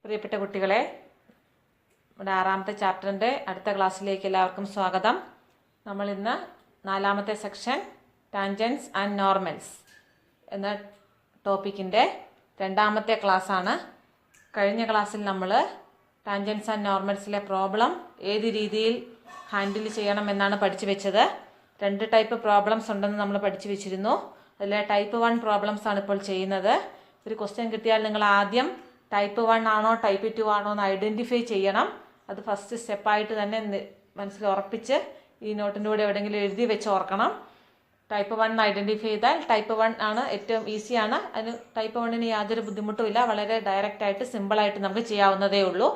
പ്രിയപ്പെട്ട കുട്ടികളെ, നമ്മുടെ 6ാമത്തെ ചാപ്റ്ററിൻ്റെ അടുത്ത ക്ലാസ്സിലേക്ക് എല്ലാവർക്കും സ്വാഗതം. നമ്മൾ ഇന്ന് 4ാമത്തെ സെക്ഷൻ ടാൻജൻസ് ആൻഡ് നോർമൽസ് എന്ന ടോപ്പിക്കിൻ്റെ 2ാമത്തെ ക്ലാസ്സാണ്. കഴിഞ്ഞ ക്ലാസ്സിൽ നമ്മൾ ടാൻജൻസ് ആൻഡ് നോർമൽസിലെ പ്രോബ്ലം ഏത് രീതിയിൽ ഹാൻഡിൽ ചെയ്യണമെന്നാണ് പഠിച്ചു വെച്ചത്. 2 ടൈപ്പ് പ്രോബ്ലംസ് ഉണ്ടെന്ന് നമ്മൾ പഠിച്ചു വെച്ചിരുന്നു. അതിലെ ടൈപ്പ് 1 പ്രോബ്ലംസ് ആണ് ഇപ്പോൾ ചെയ്യുന്നത്. ഒരു ക്വസ്റ്റ്യൻ കിട്ടിയാൽ നിങ്ങൾ ആദ്യം ടൈപ്പ് 1 ആണോ ടൈപ്പ് 2 ആണോ എന്ന് ഐഡൻറ്റിഫൈ ചെയ്യണം. അത് ഫസ്റ്റ് സ്റ്റെപ്പായിട്ട് തന്നെ മനസ്സിൽ ഉറപ്പിച്ച് ഈ നോട്ടിൻ്റെ കൂടെ എവിടെയെങ്കിലും എഴുതി വെച്ച് ഓർക്കണം. ടൈപ്പ് 1 ഐഡൻറ്റിഫൈ ചെയ്താൽ ടൈപ്പ് 1 ആണ് ഏറ്റവും ഈസിയാണ്. അതിന് ടൈപ്പ് 1ന് യാതൊരു ബുദ്ധിമുട്ടുമില്ല. വളരെ ഡയറക്റ്റായിട്ട് സിമ്പിളായിട്ട് നമുക്ക് ചെയ്യാവുന്നതേ ഉള്ളൂ.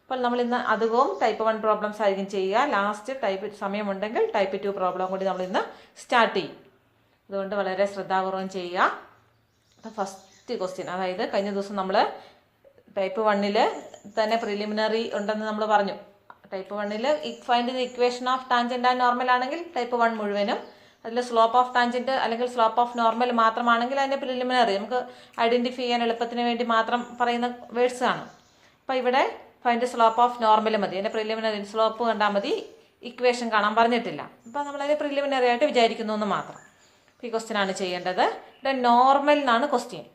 അപ്പോൾ നമ്മൾ ഇന്ന് അധികവും ടൈപ്പ് 1 പ്രോബ്ലംസ് ആയിരിക്കും ചെയ്യുക. ലാസ്റ്റ് ടൈപ്പ് സമയമുണ്ടെങ്കിൽ ടൈപ്പ് 2 പ്രോബ്ലം കൂടി നമ്മൾ ഇന്ന് സ്റ്റാർട്ട് ചെയ്യും. അതുകൊണ്ട് വളരെ ശ്രദ്ധാപൂർവം ചെയ്യുക. അപ്പോൾ ഫസ്റ്റ് ക്വസ്റ്റ്യൻ, അതായത് കഴിഞ്ഞ ദിവസം നമ്മൾ ടൈപ്പ് 1 തന്നെ പ്രിലിമിനറി ഉണ്ടെന്ന് നമ്മൾ പറഞ്ഞു. Type 1 find the equation of tangent and normal ആണെങ്കിൽ ടൈപ്പ് 1 മുഴുവനും, അതിൽ സ്ലോപ്പ് ഓഫ് ടാൻജന്റ് അല്ലെങ്കിൽ സ്ലോപ്പ് ഓഫ് നോർമൽ മാത്രമാണെങ്കിൽ അതിൻ്റെ പ്രിലിമിനറി നമുക്ക് ഐഡൻറ്റിഫൈ ചെയ്യാൻ എളുപ്പത്തിന് വേണ്ടി മാത്രം പറയുന്ന വേർഡ്സ് ആണ്. അപ്പോൾ ഇവിടെ ഫൈൻഡ് സ്ലോപ്പ് ഓഫ് നോർമൽ മതി, അതിൻ്റെ പ്രിലിമിനറി സ്ലോപ്പ് കണ്ടാൽ മതി, ഇക്വേഷൻ കാണാൻ പറഞ്ഞിട്ടില്ല. അപ്പോൾ നമ്മളതിനെ പ്രിലിമിനറി ആയിട്ട് വിചാരിക്കുന്നു എന്ന് മാത്രം. ഈ ക്വസ്റ്റ്യൻ ആണ് ചെയ്യേണ്ടത്. ഇവിടെ നോർമൽ എന്നാണ് ക്വസ്റ്റ്യൻ.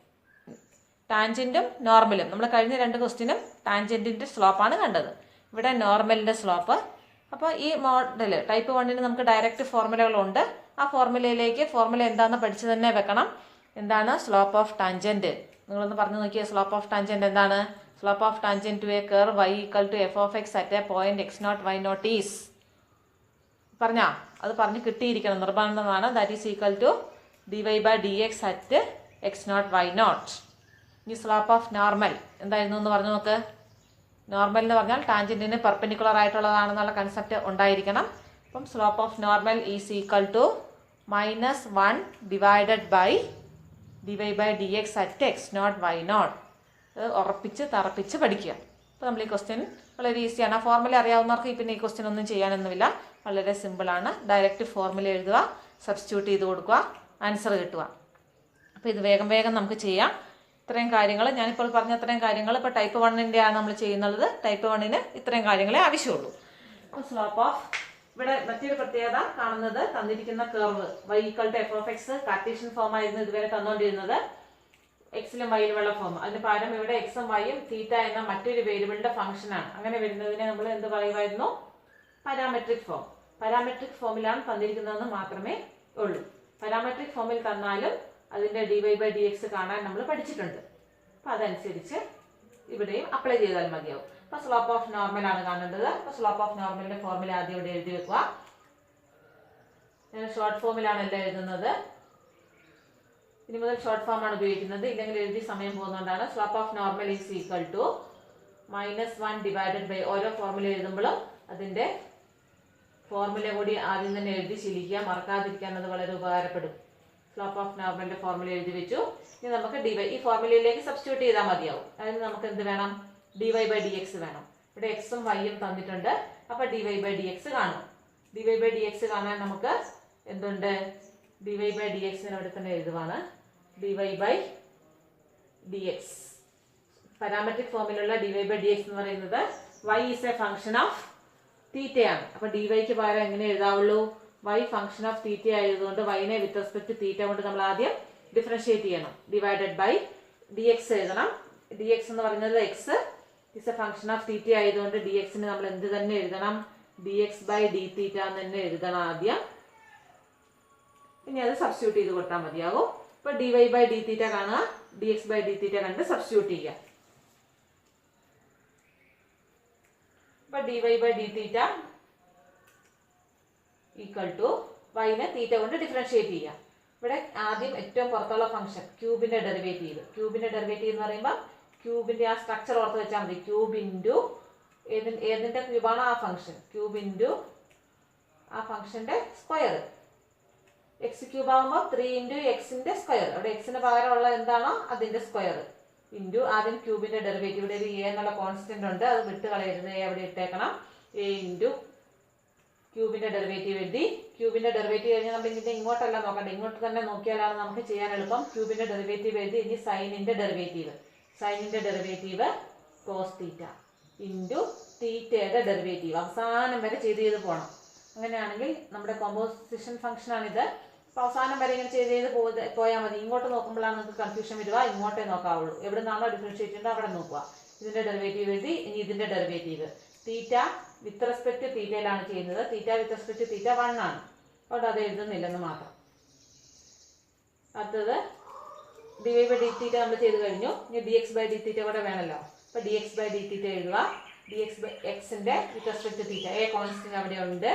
ടാൻജൻറ്റും നോർമലും, നമ്മൾ കഴിഞ്ഞ 2 ക്വസ്റ്റ്യനും ടാൻജൻറ്റിൻ്റെ സ്ലോപ്പാണ് കണ്ടത്. ഇവിടെ നോർമലിൻ്റെ സ്ലോപ്പ്. അപ്പോൾ ഈ മോഡൽ ടൈപ്പ് 1 നമുക്ക് ഡയറക്റ്റ് ഫോർമുലകളുണ്ട്. ആ ഫോർമുല എന്താണെന്ന് പഠിച്ച് തന്നെ വെക്കണം. എന്താണ് സ്ലോപ്പ് ഓഫ് ടാൻജൻറ്റ്? നിങ്ങളൊന്ന് പറഞ്ഞു നോക്കിയാൽ സ്ലോപ്പ് ഓഫ് ടാൻജൻറ്റ് എന്താണ്? Slope of tangent to a curve y = f of x at a point x0 y0 is പറഞ്ഞാ അത് പറഞ്ഞ് കിട്ടിയിരിക്കണം, നിർബന്ധമാണ്. That is equal to dy/dx at x0 y0. ഈ സ്ലോപ്പ് ഓഫ് നോർമൽ എന്തായിരുന്നു എന്ന് പറഞ്ഞു നോക്ക്. നോർമൽ എന്ന് പറഞ്ഞാൽ ടാൻജൻറ്റിന് പെർപെൻഡിക്കുലർ ആയിട്ടുള്ളതാണെന്നുള്ള കൺസെപ്റ്റ് ഉണ്ടായിരിക്കണം. അപ്പം slope of normal is equal to -1 divided by dy/dx at x0 y0. ഉറപ്പിച്ച് തറപ്പിച്ച് പഠിക്കുക. അപ്പോൾ നമ്മൾ ഈ ക്വസ്റ്റ്യൻ വളരെ ഈസിയാണ്. ആ ഫോർമുല അറിയാവുന്നവർക്ക് പിന്നെ ഈ ക്വസ്റ്റ്യൻ ഒന്നും ചെയ്യാനൊന്നുമില്ല. വളരെ സിമ്പിളാണ്. ഡയറക്റ്റ് ഫോർമുല എഴുതുക, സബ്സ്റ്റിറ്റ്യൂട്ട് ചെയ്ത് കൊടുക്കുക, ആൻസർ കിട്ടുക. അപ്പോൾ ഇത് വേഗം നമുക്ക് ചെയ്യാം. ഇത്രയും കാര്യങ്ങൾ ഞാനിപ്പോൾ പറഞ്ഞ അത്രയും കാര്യങ്ങൾ ഇപ്പോൾ ടൈപ്പ് 1 ആണ് നമ്മൾ ചെയ്യുന്നത്. ടൈപ്പ് 1 ഇത്രയും കാര്യങ്ങളെ ആവശ്യമുള്ളൂ. അപ്പോൾ സ്ലോപ്പ് ഓഫ്, ഇവിടെ മറ്റൊരു പ്രത്യേകത കാണുന്നത്, തന്നിരിക്കുന്ന curve y = f of x Cartesian form ആയിരുന്നു ഇതുവരെ തന്നുകൊണ്ടിരുന്നത്. എക്സിലും വൈയിലുമുള്ള ഫോം. അതിന് പകരം ഇവിടെ എക്സും വൈയും തീറ്റ എന്ന മറ്റൊരു വേരിയബിളിന്റെ ഫംഗ്ഷനാണ്. അങ്ങനെ വരുന്നതിനെ നമ്മൾ എന്ത് പറയുമായിരുന്നു? Parametric form. പാരാമെട്രിക് ഫോമിലാണ് തന്നിരിക്കുന്നതെന്ന് മാത്രമേ ഉള്ളൂ. പാരാമെട്രിക് ഫോമിൽ തന്നാലും അതിൻ്റെ dy/dx കാണാൻ നമ്മൾ പഠിച്ചിട്ടുണ്ട്. അപ്പോൾ അതനുസരിച്ച് ഇവിടെയും അപ്ലൈ ചെയ്താൽ മതിയാവും. അപ്പോൾ സ്ലോപ്പ് ഓഫ് നോർമൽ ആണ് കാണേണ്ടത്. അപ്പോൾ സ്ലോപ്പ് ഓഫ് നോർമലിന്റെ ഫോർമുല ആദ്യം ഇവിടെ എഴുതി വെക്കുക. ഞാൻ ഷോർട്ട് ഫോമിലാണ് എല്ലാം എഴുതുന്നത്. ഇനി മുതൽ ഷോർട്ട് ഫോം ആണ് ഉപയോഗിക്കുന്നത്. ഇല്ലെങ്കിൽ എഴുതി സമയം പോകുന്നതുകൊണ്ടാണ്. Slope of normal is equal to -1 divided by, ഓരോ ഫോർമുല എഴുതുമ്പോഴും അതിൻ്റെ ഫോർമുല കൂടി ആദ്യം തന്നെ എഴുതി ശീലിക്കുക, മറക്കാതിരിക്കാൻ അത് വളരെ ഉപകാരപ്പെടും. സ്ലോപ്പ് ഓഫ് നോർമലിന്റെ ഫോർമുല എഴുതി വെച്ചു. ഇനി നമുക്ക് ഈ ഫോർമുലയിലേക്ക് സബ്സ്റ്റിറ്റ്യൂട്ട് ചെയ്താൽ മതിയാവും. അതിന് നമുക്ക് എന്ത് വേണം? dy/dx വേണം. ഇവിടെ എക്സും വൈയും തന്നിട്ടുണ്ട്. അപ്പോൾ dy/dx കാണും. dy/dx കാണാൻ നമുക്ക് എന്തുണ്ട്? dy/dx അവിടെ തന്നെ എഴുതുവാണ്. dy/dx പാരാമെട്രിക് ഫോമിലുള്ള dy/dx എന്ന് പറയുന്നത് y is A function of തീറ്റയാണ്. അപ്പോൾ dy-ക്ക് പകരം എങ്ങനെ എഴുതാവുള്ളൂ? y ഫംഗ്ഷൻ ഓഫ് തീറ്റ ആയതുകൊണ്ട് yനെ വിത്ത് റെസ്പെക്ട് ടു തീറ്റ കൊണ്ട് നമ്മൾ ആദ്യം ഡിഫറൻഷിയേറ്റ് ചെയ്യണം. ഡിവൈഡഡ് ബൈ dx എഴുതണം. dx എന്ന് പറയുന്നത് x is A function of തീറ്റ ആയതുകൊണ്ട് dxന് നമ്മൾ എന്ത് തന്നെ എഴുതണം? dx/dθ എന്ന് തന്നെ എഴുതണം ആദ്യം. ഇനി അത് സബ്സ്റ്റിറ്റ്യൂട്ട് ചെയ്ത് കൊടുത്താൽ മതിയാകും. ഇപ്പോൾ dy/dθ കാണുക, dx/dθ കണ്ട് സബ്സ്റ്റിറ്റ്യൂട്ട് ചെയ്യുക. ഇപ്പോൾ dy/dθ ഈക്വൽ ടു yനെ തീറ്റ കൊണ്ട് ഡിഫറൻഷിയേറ്റ് ചെയ്യുക. ഇവിടെ ആദ്യം ഏറ്റവും പുറത്തുള്ള ഫംഗ്ഷൻ ക്യൂബിന്റെ ഡെറിവേറ്റീവ്. ക്യൂബിന്റെ ഡെറിവേറ്റീവ് എന്ന് പറയുമ്പോൾ ക്യൂബിന്റെ ആ സ്ട്രക്ചർ ഓർത്ത് വെച്ചാൽ മതി. ക്യൂബ് ഇൻറ്റു ഏതിന്റെ ക്യൂബാണോ ആ ഫംഗ്ഷൻ, ക്യൂബ് ഇൻറ്റു ആ ഫംഗ്ഷന്റെ സ്ക്വയർ. എക്സ് ക്യൂബ് ആകുമ്പോൾ 3 ഇൻറ്റു എക്സിന്റെ സ്ക്വയർ. അവിടെ എക്സിന് പകരമുള്ള എന്താണോ അതിന്റെ സ്ക്വയർ ഇൻറ്റു ആദ്യം ക്യൂബിന്റെ ഡെറിവേറ്റീവ്. ഇവിടെ ഒരു എ എന്നുള്ള കോൺസ്റ്റന്റ് ഉണ്ട്, അത് വിട്ട് കളയരുത്. എ അവിടെ ഇട്ടേക്കണം. എ ഇൻറ്റു ക്യൂബിന്റെ ഡെറിവേറ്റീവ് എഴുതി. ക്യൂബിന്റെ ഡെറിവേറ്റീവ് കഴിഞ്ഞാൽ നമ്മൾ ഇതിന്റെ ഇങ്ങോട്ടല്ല നോക്കണ്ട, ഇങ്ങോട്ട് തന്നെ നോക്കിയാലാണ് നമുക്ക് ചെയ്യാൻ എളുപ്പം. ക്യൂബിന്റെ ഡെറിവേറ്റീവ് എഴുതി. ഇനി സൈനിന്റെ ഡെറിവേറ്റീവ് കോസ് തീറ്റ ഇൻറ്റു തീറ്റയുടെ ഡെറിവേറ്റീവ് അവസാനം വരെ ചെയ്ത് പോകണം. അങ്ങനെയാണെങ്കിൽ നമ്മുടെ കോമ്പോസിഷൻ ഫംഗ്ഷനാണിത്. അപ്പോൾ അവസാനം വരെ ഇങ്ങനെ ചെയ്ത് പോയാൽ മതി. ഇങ്ങോട്ട് നോക്കുമ്പോഴാണ് നമുക്ക് കൺഫ്യൂഷൻ വരിക. ഇങ്ങോട്ടേ നോക്കാവുള്ളൂ. എവിടെ നിന്നാണോ ഡിഫറൻഷിയേറ്റ് ചെയ്യേണ്ടത് അവിടെ നോക്കുക. ഇതിൻ്റെ ഡെറിവേറ്റീവ് എഴുതി. ഇനി ഇതിൻ്റെ ഡെറിവേറ്റീവ് തീറ്റ വിത്ത് റെസ്പെക്ട് തീറ്റയിലാണ് ചെയ്യുന്നത്. തീറ്റ വിത്ത് റെസ്പെക്ട് തീറ്റ 1 ആണ്. അതുകൊണ്ട് അത് എഴുതുന്നില്ലെന്ന് മാത്രം. അടുത്തത് ഡിവൈ ബൈ ഡി തീറ്റ നമ്മൾ ചെയ്ത് കഴിഞ്ഞു. ഇനി ഡി എക്സ് ബൈ ഡി തീറ്റ കൂടെ വേണമല്ലോ. അപ്പോൾ ഡി എക്സ് ബൈ ഡി തീറ്റ എഴുതുക. ഡി എക്സ് ബൈ എക്സിൻ്റെ വിത്ത് റെസ്പെക്ട് തീറ്റ എ കോൺസ്റ്റന്റ് അവിടെ ഉണ്ട്.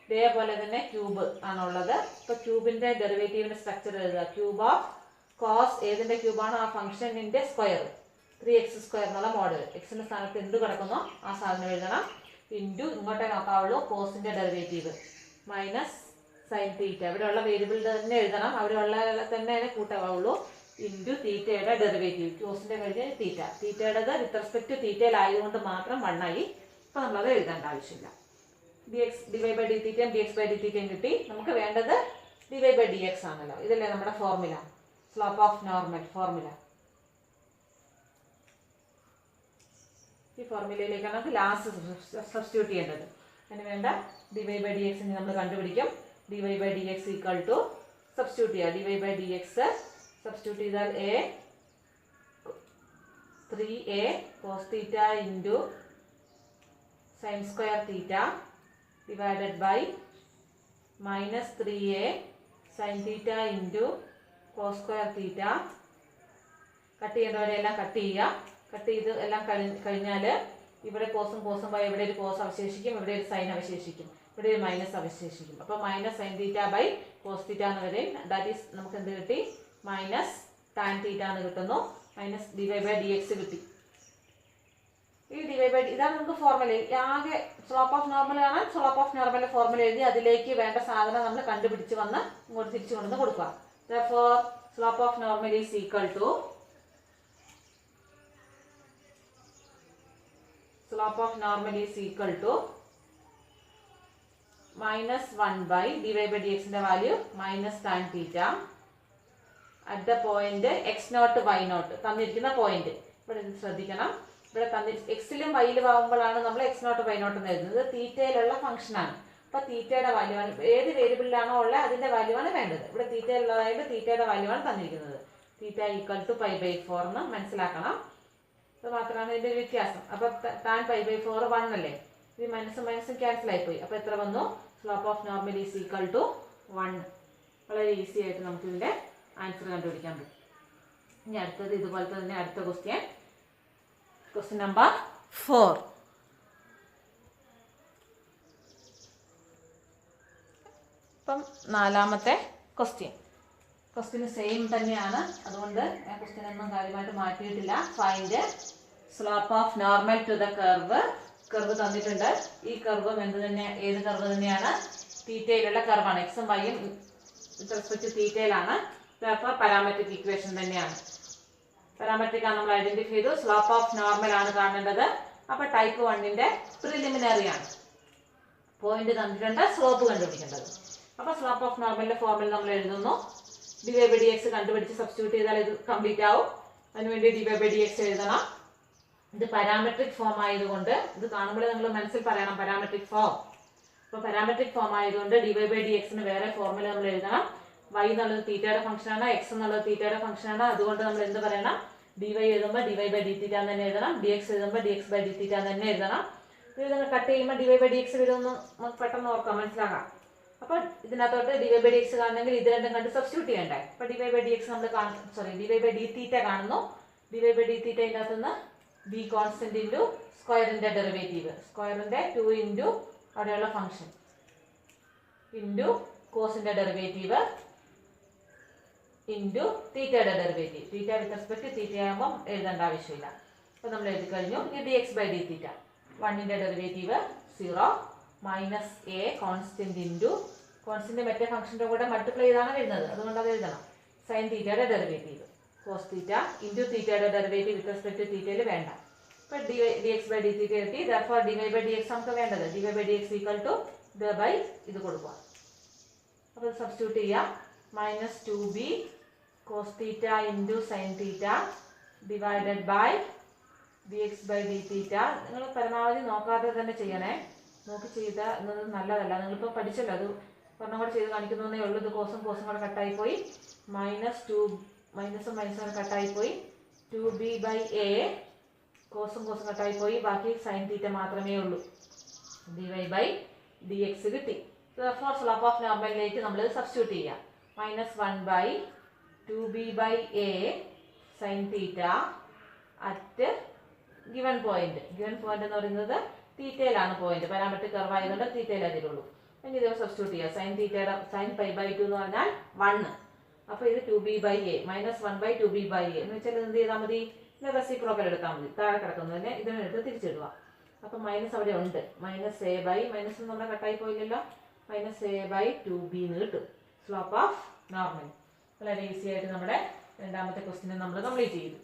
ഇതേപോലെ തന്നെ ക്യൂബ് ആണുള്ളത്. ഇപ്പോൾ ക്യൂബിൻ്റെ ഡെറിവേറ്റീവിൻ്റെ സ്ട്രക്ചർ എഴുതുക. ക്യൂബ് ഓഫ് കോസ് ഏതിൻ്റെ ക്യൂബാണ്? ആ ഫംഗ്ഷനിൻ്റെ സ്ക്വയർ 3x² എന്നുള്ള മോഡൽ. എക്സിൻ്റെ സ്ഥാനത്ത് എന്ത് കിടക്കുന്നോ ആ സാധനം എഴുതണം. ഇൻറ്റു ഇങ്ങോട്ടേ നോക്കാവുള്ളൂ കോസിൻ്റെ ഡെറിവേറ്റീവ് മൈനസ് സൈൻ തീറ്റ. ഇവിടെയുള്ള വേരിയബിൾ തന്നെ എഴുതണം. അവിടെയുള്ള തന്നെ കൂട്ടാവുള്ളൂ. ഇൻറ്റു തീറ്റയുടെ ഡെറിവേറ്റീവ് കോസിൻ്റെ കഴിഞ്ഞ് തീറ്റ. തീറ്റയുടേത് വിത്ത് റെസ്പെക്ട് തീറ്റയിലായതുകൊണ്ട് മാത്രം 1 ആയി. അപ്പോൾ നമ്മളത് എഴുതേണ്ട ആവശ്യമില്ല. ഡിവൈ ബൈ ഡി തീറ്റയും ഡി എക്സ് ബൈ ഡി തീറ്റയും കിട്ടി. നമുക്ക് വേണ്ടത് ഡിവൈ ബൈ ഡി എക്സ് ആണല്ലോ. ഇതല്ലേ നമ്മുടെ formula, slope of normal formula. ഈ ഫോർമുലയിലേക്കാണ് നമുക്ക് ലാസ്റ്റ് സബ്സ്റ്റിറ്റ്യൂട്ട് ചെയ്യേണ്ടത്. അതിന് വേണ്ട ഡിവൈ ബൈ ഡി എക്സിന് നമ്മൾ കണ്ടുപിടിക്കും. Dy by d x equal to substitute ചെയ്യുക. Dy by d x substitute ചെയ്താൽ a 3a cos theta into sine square theta divided by minus 3a sine theta into cos square theta. Cut ചെയ്യേണ്ടവരെല്ലാം cut ചെയ്യുക. Cut ചെയ്ത് എല്ലാം കഴിഞ്ഞാൽ ഇവിടെ കോസും പോയി ഇവിടെ ഒരു കോസ് അവശേഷിക്കും, ഇവിടെ ഒരു സൈൻ അവശേഷിക്കും, ഇവിടെ ഒരു മൈനസ് അവശേഷിക്കും. അപ്പോൾ minus sine theta by cos theta എന്ന് വരും. ദാറ്റ് ഈസ് നമുക്ക് എന്ത് കിട്ടി? മൈനസ് ടാൻ തീറ്റ എന്ന് കിട്ടുന്നു. മൈനസ് ഡിവൈ ബൈ ഡി എക്സ് കിട്ടി. ഈ ഡിവൈ ബൈ ഇതാണ് നമുക്ക് ഫോർമുല. ആകെ സ്ലോപ്പ് ഓഫ് നോർമൽ കാണാൻ സ്ലോപ്പ് ഓഫ് നോർമലിന്റെ ഫോർമുല എഴുതി അതിലേക്ക് വേണ്ട സാധനം നമ്മൾ കണ്ടുപിടിച്ച് വന്ന് ഇങ്ങോട്ട് തിരിച്ചു കൊണ്ടുവന്ന് കൊടുക്കുക. Therefore, slope of normal is equal to minus 1 by dy by dx ന്റെ value minus tan theta at the point x0 y0 തന്നിരിക്കുന്ന പോയിന്റ്. ഇവിടെ ഇത് ശ്രദ്ധിക്കണം. ഇവിടെ എക്സിലും വൈയിലും ആകുമ്പോഴാണ് നമ്മൾ x0 y0 എന്ന് എഴുതുന്നത്. തീറ്റയിലുള്ള ഫംഗ്ഷനാണ്. അപ്പോൾ തീറ്റയുടെ വാല്യൂ ആണ് ഏത് വേരിയബിളിലാണോ ഉള്ളത് അതിൻ്റെ വാല്യൂ ആണ് വേണ്ടത്. ഇവിടെ തീറ്റയിലുള്ളതായിട്ട് തീറ്റയുടെ വാല്യൂ ആണ് തന്നിരിക്കുന്നത്. തീറ്റ ഈക്വൽ ടു π/4 എന്ന് മനസ്സിലാക്കണം. അത് മാത്രമാണ് ഇതിൻ്റെ വ്യത്യാസം. അപ്പോൾ tan π/4 1 അല്ലേ? ഇത് മൈനസും ക്യാൻസൽ ആയിപ്പോയി. അപ്പോൾ എത്ര വന്നു? Slope of normal is equal to 1. വളരെ ഈസി ആയിട്ട് നമുക്ക് ഇതിൻ്റെ ആൻസർ കണ്ടുപിടിക്കാൻ പറ്റും. ഇനി അടുത്തത് ഇതുപോലത്തെ തന്നെ അടുത്ത ക്വസ്റ്റ്യൻ നമ്പർ 4. ഇപ്പം 4ാമത്തെ ക്വസ്റ്റ്യൻ സെയിം തന്നെയാണ്. അതുകൊണ്ട് ആ ക്വസ്റ്റ്യൻ ഒന്നും കാര്യമായിട്ട് മാറ്റിയിട്ടില്ല. Find slope of normal to the curve തന്നിട്ടുണ്ട്. ഈ കർവും ഏത് കർവ് തന്നെയാണ്? തീറ്റയിലുള്ള കർവാണ്. എക്സും വൈയും വിത്ത് റെസ്പെക്ട് ടു തീറ്റയിലാണ്. പാരാമെട്രിക് ഇക്വേഷൻ തന്നെയാണ്. പാരാമെട്രിക് ആണ് നമ്മൾ ഐഡന്റിഫൈ ചെയ്തു. സ്ലോപ്പ് ഓഫ് നോർമൽ ആണ് കാണേണ്ടത്. അപ്പോൾ ടൈപ്പ് 1ന്റെ പ്രിലിമിനറി ആണ്. പോയിന്റ് തന്നിട്ടുണ്ട്, സ്ലോപ്പ് കണ്ടുപിടിക്കേണ്ടത്. അപ്പോൾ സ്ലോപ്പ് ഓഫ് നോർമലിന്റെ ഫോർമുല നമ്മൾ എഴുതുന്നു. ഡിവൈ ബൈ ഡി എക്സ് കണ്ടുപിടിച്ച് സബ്സ്റ്റിറ്റ്യൂട്ട് ചെയ്താൽ ഇത് കംപ്ലീറ്റ് ആവും. അതിനുവേണ്ടി ഡിവൈ ബൈ ഡി എക്സ് എഴുതണം. ഇത് പാരാമെട്രിക് ഫോം ആയതുകൊണ്ട് ഇത് കാണുമ്പോൾ നിങ്ങൾ മനസ്സിൽ പറയണം പാരാമെട്രിക് ഫോം. അപ്പോൾ പാരാമെട്രിക് ഫോം ആയതുകൊണ്ട് ഡിവൈ ബൈ ഡി എക്സിന് വേറെ ഫോർമുല നമ്മൾ എഴുതണം. y എന്നുള്ളത് തീറ്റയുടെ ഫംഗ്ഷനാണ്, എക്സ് എന്നുള്ളത് തീറ്റയുടെ ഫംഗ്ഷനാണ്. അതുകൊണ്ട് നമ്മൾ എന്ത് പറയണം? dy എഴുതുമ്പോൾ ഡിവൈ ബൈ ഡി തീറ്റ തന്നെ എഴുതണം. ഡി എക്സ് എഴുതുമ്പോൾ ഡി എക്സ് ബൈ ഡി തീറ്റ തന്നെ എഴുതണം. ഇത് നിങ്ങൾ കട്ട് ചെയ്യുമ്പോൾ ഡിവൈ ബൈ ഡി എക്സ് വരുമെന്ന് നമുക്ക് പെട്ടെന്ന് ഓർക്കാം, മനസ്സിലാക്കാം. അപ്പോൾ ഇതിനകത്തോട്ട് ഡിവൈ ബൈ ഡി എക്സ് കാണണമെങ്കിൽ ഇത് രണ്ടും കണ്ട് സബ്സ്റ്റിറ്റ്യൂട്ട് ചെയ്യണ്ടേ. അപ്പോൾ ഡിവൈ ബൈ ഡി എക്സ് നമ്മൾ ഡിവൈ ബൈ ഡി തീറ്റ കാണുന്നു. ഡിവൈ ബൈ ഡി തീറ്റ ഇതിനകത്ത് നിന്ന് ബി കോൺസ്റ്റന്റ് ഇൻറ്റു സ്ക്വയറിന്റെ ഡെറിവേറ്റീവ്, സ്ക്വയറിന്റെ 2 ഇൻറ്റു അവിടെയുള്ള ഫംഗ്ഷൻ ഇൻറ്റു കോസിന്റെ ഡെറിവേറ്റീവ് ഇൻറ്റു തീറ്റയുടെ derivative. Theta with respect theta ആകുമ്പോൾ എഴുതേണ്ട ആവശ്യമില്ല. അപ്പോൾ നമ്മൾ എഴുതി കഴിഞ്ഞു. ഇനി d x by d theta 1ന്റെ derivative 0 minus a constant into constant മറ്റേ ഫംഗ്ഷൻ്റെ കൂടെ മൾട്ടിപ്ലൈ ചെയ്താണ് വരുന്നത്, അതുകൊണ്ട് അത് എഴുതണം. സൈൻ തീറ്റയുടെ ഡെറിവേറ്റീവ് കോസ് തീറ്റ ഇൻറ്റു തീറ്റയുടെ ഡെറിവേറ്റീവ് വിത്ത് റെസ്പെക്ട് തീറ്റയിൽ വേണ്ട. ഇപ്പോൾ d x by d theta കിട്ടി. Therefore dy by d x നമുക്ക് വേണ്ടത് dy by d x equal to ഇത് ബൈ ഇത് കൊടുക്കുക. അപ്പോൾ സബ്സ്റ്റിറ്റ്യൂട്ട് ചെയ്യുക. Minus 2b cos theta into sine theta divided by dx by d theta. നിങ്ങൾ പരമാവധി നോക്കാതെ തന്നെ ചെയ്യണേ. നോക്കി ചെയ്താൽ എന്നത് നല്ലതല്ല. നിങ്ങളിപ്പോൾ പഠിച്ചല്ലോ, അത് ഒരെണ്ണം കൂടെ ചെയ്ത് കാണിക്കുന്നതേ ഉള്ളൂ. ഇത് കോസും കൂടെ കട്ടായി പോയി, -2 മൈനസും മൈനസും കട്ടായി പോയി, 2b by a കോസും കട്ടായി പോയി, ബാക്കി സൈൻ തീറ്റ മാത്രമേ ഉള്ളൂ. dy by dx കിട്ടി. ഫോർ സ്ലോപ്പ് ഓഫ് നോർമലിലേക്ക് നമ്മൾ സബ്സ്റ്റിറ്റ്യൂട്ട് ചെയ്യാം. -1 by 2b by a sine theta at given point. Given point എന്ന് പറയുന്നത് തീറ്റയിലാണ് പോയിന്റ്. പാരാമെട്രിക് കർവ് ആയതുകൊണ്ട് തീറ്റയിൽ അതിലുള്ളൂ. ഇനി ഇത് സബ്സ്റ്റിറ്റ്യൂട്ട് ചെയ്യാം. സൈൻ തീറ്റയുടെ സൈൻ π/2 എന്ന് പറഞ്ഞാൽ 1. അപ്പോൾ ഇത് 2b by a -1 by 2b by a എന്ന് വെച്ചാൽ എന്ത് ചെയ്താൽ മതി? ഇത് റെസിപ്രോക്കൽ എടുത്താൽ മതി. താഴെ കിടക്കുന്നതിനെ ഇതിനെടുത്ത് തിരിച്ചിടുക. അപ്പം മൈനസ് അവിടെ ഉണ്ട്. -a by മൈനസ് നമ്മുടെ കട്ടായി പോയില്ലല്ലോ. -a by 2b എന്ന് കിട്ടും. Slope of normal. വളരെ ഈസി ആയിട്ട് നമ്മുടെ രണ്ടാമത്തെ ക്വസ്റ്റ്യൻ നമ്മൾ കംപ്ലീറ്റ് ചെയ്തു.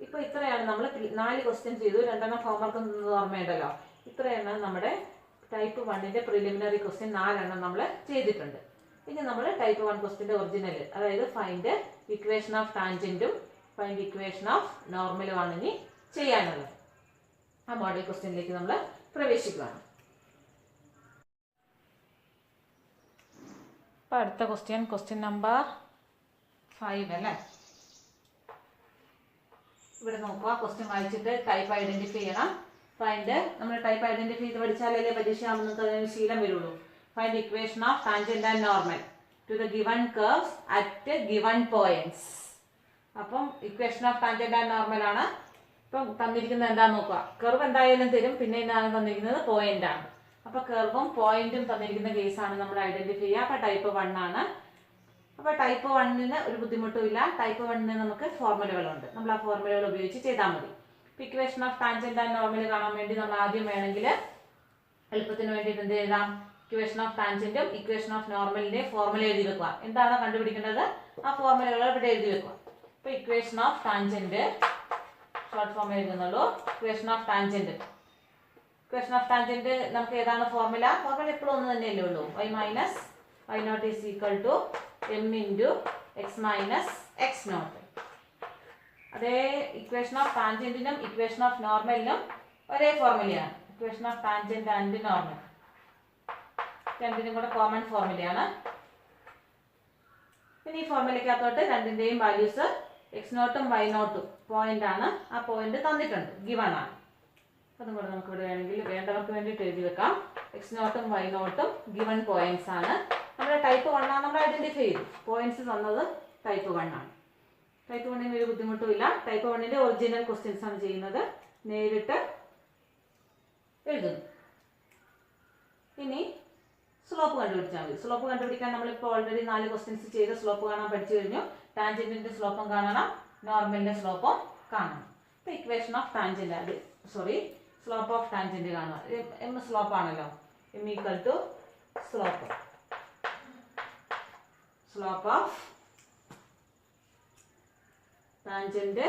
ഇപ്പോൾ ഇത്രയാണ് നമ്മൾ 4 ക്വസ്റ്റ്യൻ ചെയ്തു. 2 ഹോംവർക്ക് ഓർമ്മയുണ്ടല്ലോ. ഇത്രയാണ് നമ്മുടെ ടൈപ്പ് 1ന്റെ പ്രിലിമിനറി ക്വസ്റ്റ്യൻ 4 നമ്മൾ ചെയ്തിട്ടുണ്ട്. ഇനി നമ്മൾ ടൈപ്പ് 1 ക്വസ്റ്റ്യൻ്റെ ഒറിജിനൽ, അതായത് ഫൈൻഡ് ഇക്വേഷൻ ഓഫ് ടാൻജന്റും ഫൈൻഡ് ഇക്വേഷൻ ഓഫ് നോർമലും ആണ് ഇനി ചെയ്യാനുള്ളത്. ആ മോഡൽ ക്വസ്റ്റ്യനിലേക്ക് നമ്മൾ പ്രവേശിക്കുകയാണ്. അപ്പോൾ അടുത്ത ക്വസ്റ്റ്യൻ നമ്പർ 5 അല്ലേ. ഇവിടെ നോക്കുക, ക്വസ്റ്റ്യൻ വായിച്ചിട്ട് ടൈപ്പ് ഐഡന്റിഫൈ ചെയ്യണം. ഫൈൻഡ്, നമ്മൾ ടൈപ്പ് ഐഡന്റിഫൈ ചെയ്ത് പഠിച്ചാലല്ലേ പരീക്ഷ ആവുന്നത് അതിന് ശീലം വരുള്ളൂ. Find equation of tangent and normal to the given curves at given points. അപ്പം equation of tangent and normal ആണ്. ഇപ്പം തന്നിരിക്കുന്നത് എന്താണെന്ന് നോക്കുക. കർവ് എന്തായാലും തരും, പിന്നെ എന്താണ് തന്നിരിക്കുന്നത്? പോയിന്റ് ആണ്. അപ്പോൾ കർവും പോയിന്റും തന്നിരിക്കുന്ന കേസാണ് നമ്മൾ ഐഡന്റിഫൈ ചെയ്യുക. അപ്പോൾ ടൈപ്പ് 1 ആണ്. അപ്പോൾ ടൈപ്പ് 1ന് ഒരു ബുദ്ധിമുട്ടുമില്ല. ടൈപ്പ് 1ന് നമുക്ക് ഫോർമുലകളുണ്ട്. നമ്മൾ ആ ഫോർമുലകൾ ഉപയോഗിച്ച് ചെയ്താൽ മതി. Equation of tangent and normal കാണാൻ വേണ്ടി നമ്മൾ ആദ്യം വേണമെങ്കിൽ എളുപ്പത്തിന് വേണ്ടിയിട്ട് എന്ത് എഴുതാം? ഇക്വേഷൻ ഓഫ് ടാൻജന്റും ഇക്വേഷൻ ഓഫ് നോർമലിന്റെ ഫോർമുല എഴുതി വെക്കുക. എന്താണ് കണ്ടുപിടിക്കേണ്ടത്? ആ ഫോർമുലകൾ ഇവിടെ എഴുതി വെക്കുക. അപ്പോൾ equation of tangent short form എഴുതുന്നുള്ളൂ. ഇക്വേഷൻ ഓഫ് ടാൻജന്റ് നമുക്ക് ഏതാണ് ഫോർമുല? ഫോർമുല എപ്പോഴും ഒന്ന് തന്നെയല്ലേ ഉള്ളൂ. y minus y0 is equal to m into x minus x0. അതേ ഇക്വേഷൻ ഓഫ് ടാൻജന്റിനും ഇക്വേഷൻ ഓഫ് നോർമലിനും ഒരേ ഫോർമുലയാണ്. Equation of tangent and normal രണ്ടിനും കൂടെ കോമൺ ഫോർമുലയാണ്. പിന്നെ ഈ ഫോർമുലക്കകത്തോട്ട് രണ്ടിന്റെയും വാല്യൂസ് x0ഉം y0ഉം പോയിന്റ് ആണ്. ആ പോയിന്റ് തന്നിട്ടുണ്ട്, ഗിവൺ ആണ്. അതും കൂടെ നമുക്ക് ഇവിടെ വേണമെങ്കിൽ വേണ്ടവർക്ക് വേണ്ടിയിട്ട് എഴുതി വെക്കാം. x0ഉം y0ഉം ഗിവൺ പോയിന്റ്സ് ആണ്. നമ്മുടെ ടൈപ്പ് 1 ആണ് നമ്മൾ ഐഡന്റിഫൈ ചെയ്തു. പോയിന്റ്സ് തന്നത് ടൈപ്പ് 1 ആണ്. ടൈപ്പ് 1ന് ഒരു ബുദ്ധിമുട്ടുമില്ല. ടൈപ്പ് 1ന്റെ ഒറിജിനൽ ക്വസ്റ്റ്യൻസ് ആണ് ചെയ്യുന്നത്. നേരിട്ട് എഴുതുന്നു. ഇനി സ്ലോപ്പ് കണ്ടുപിടിച്ചാൽ മതി. സ്ലോപ്പ് കണ്ടുപിടിക്കാൻ നമ്മളിപ്പോൾ ഓൾറെഡി 4 ക്വസ്റ്റ്യൻസ് ചെയ്ത് സ്ലോപ്പ് കാണാൻ പഠിച്ചു കഴിഞ്ഞു. ടാൻജന്റിന്റെ സ്ലോപ്പും കാണണം, നോർമലിന്റെ സ്ലോപ്പും കാണണം. അപ്പോൾ equation of tangent slope of tangent കാണുക. m സ്ലോപ്പ് ആണല്ലോ. m equal to slope of tangent.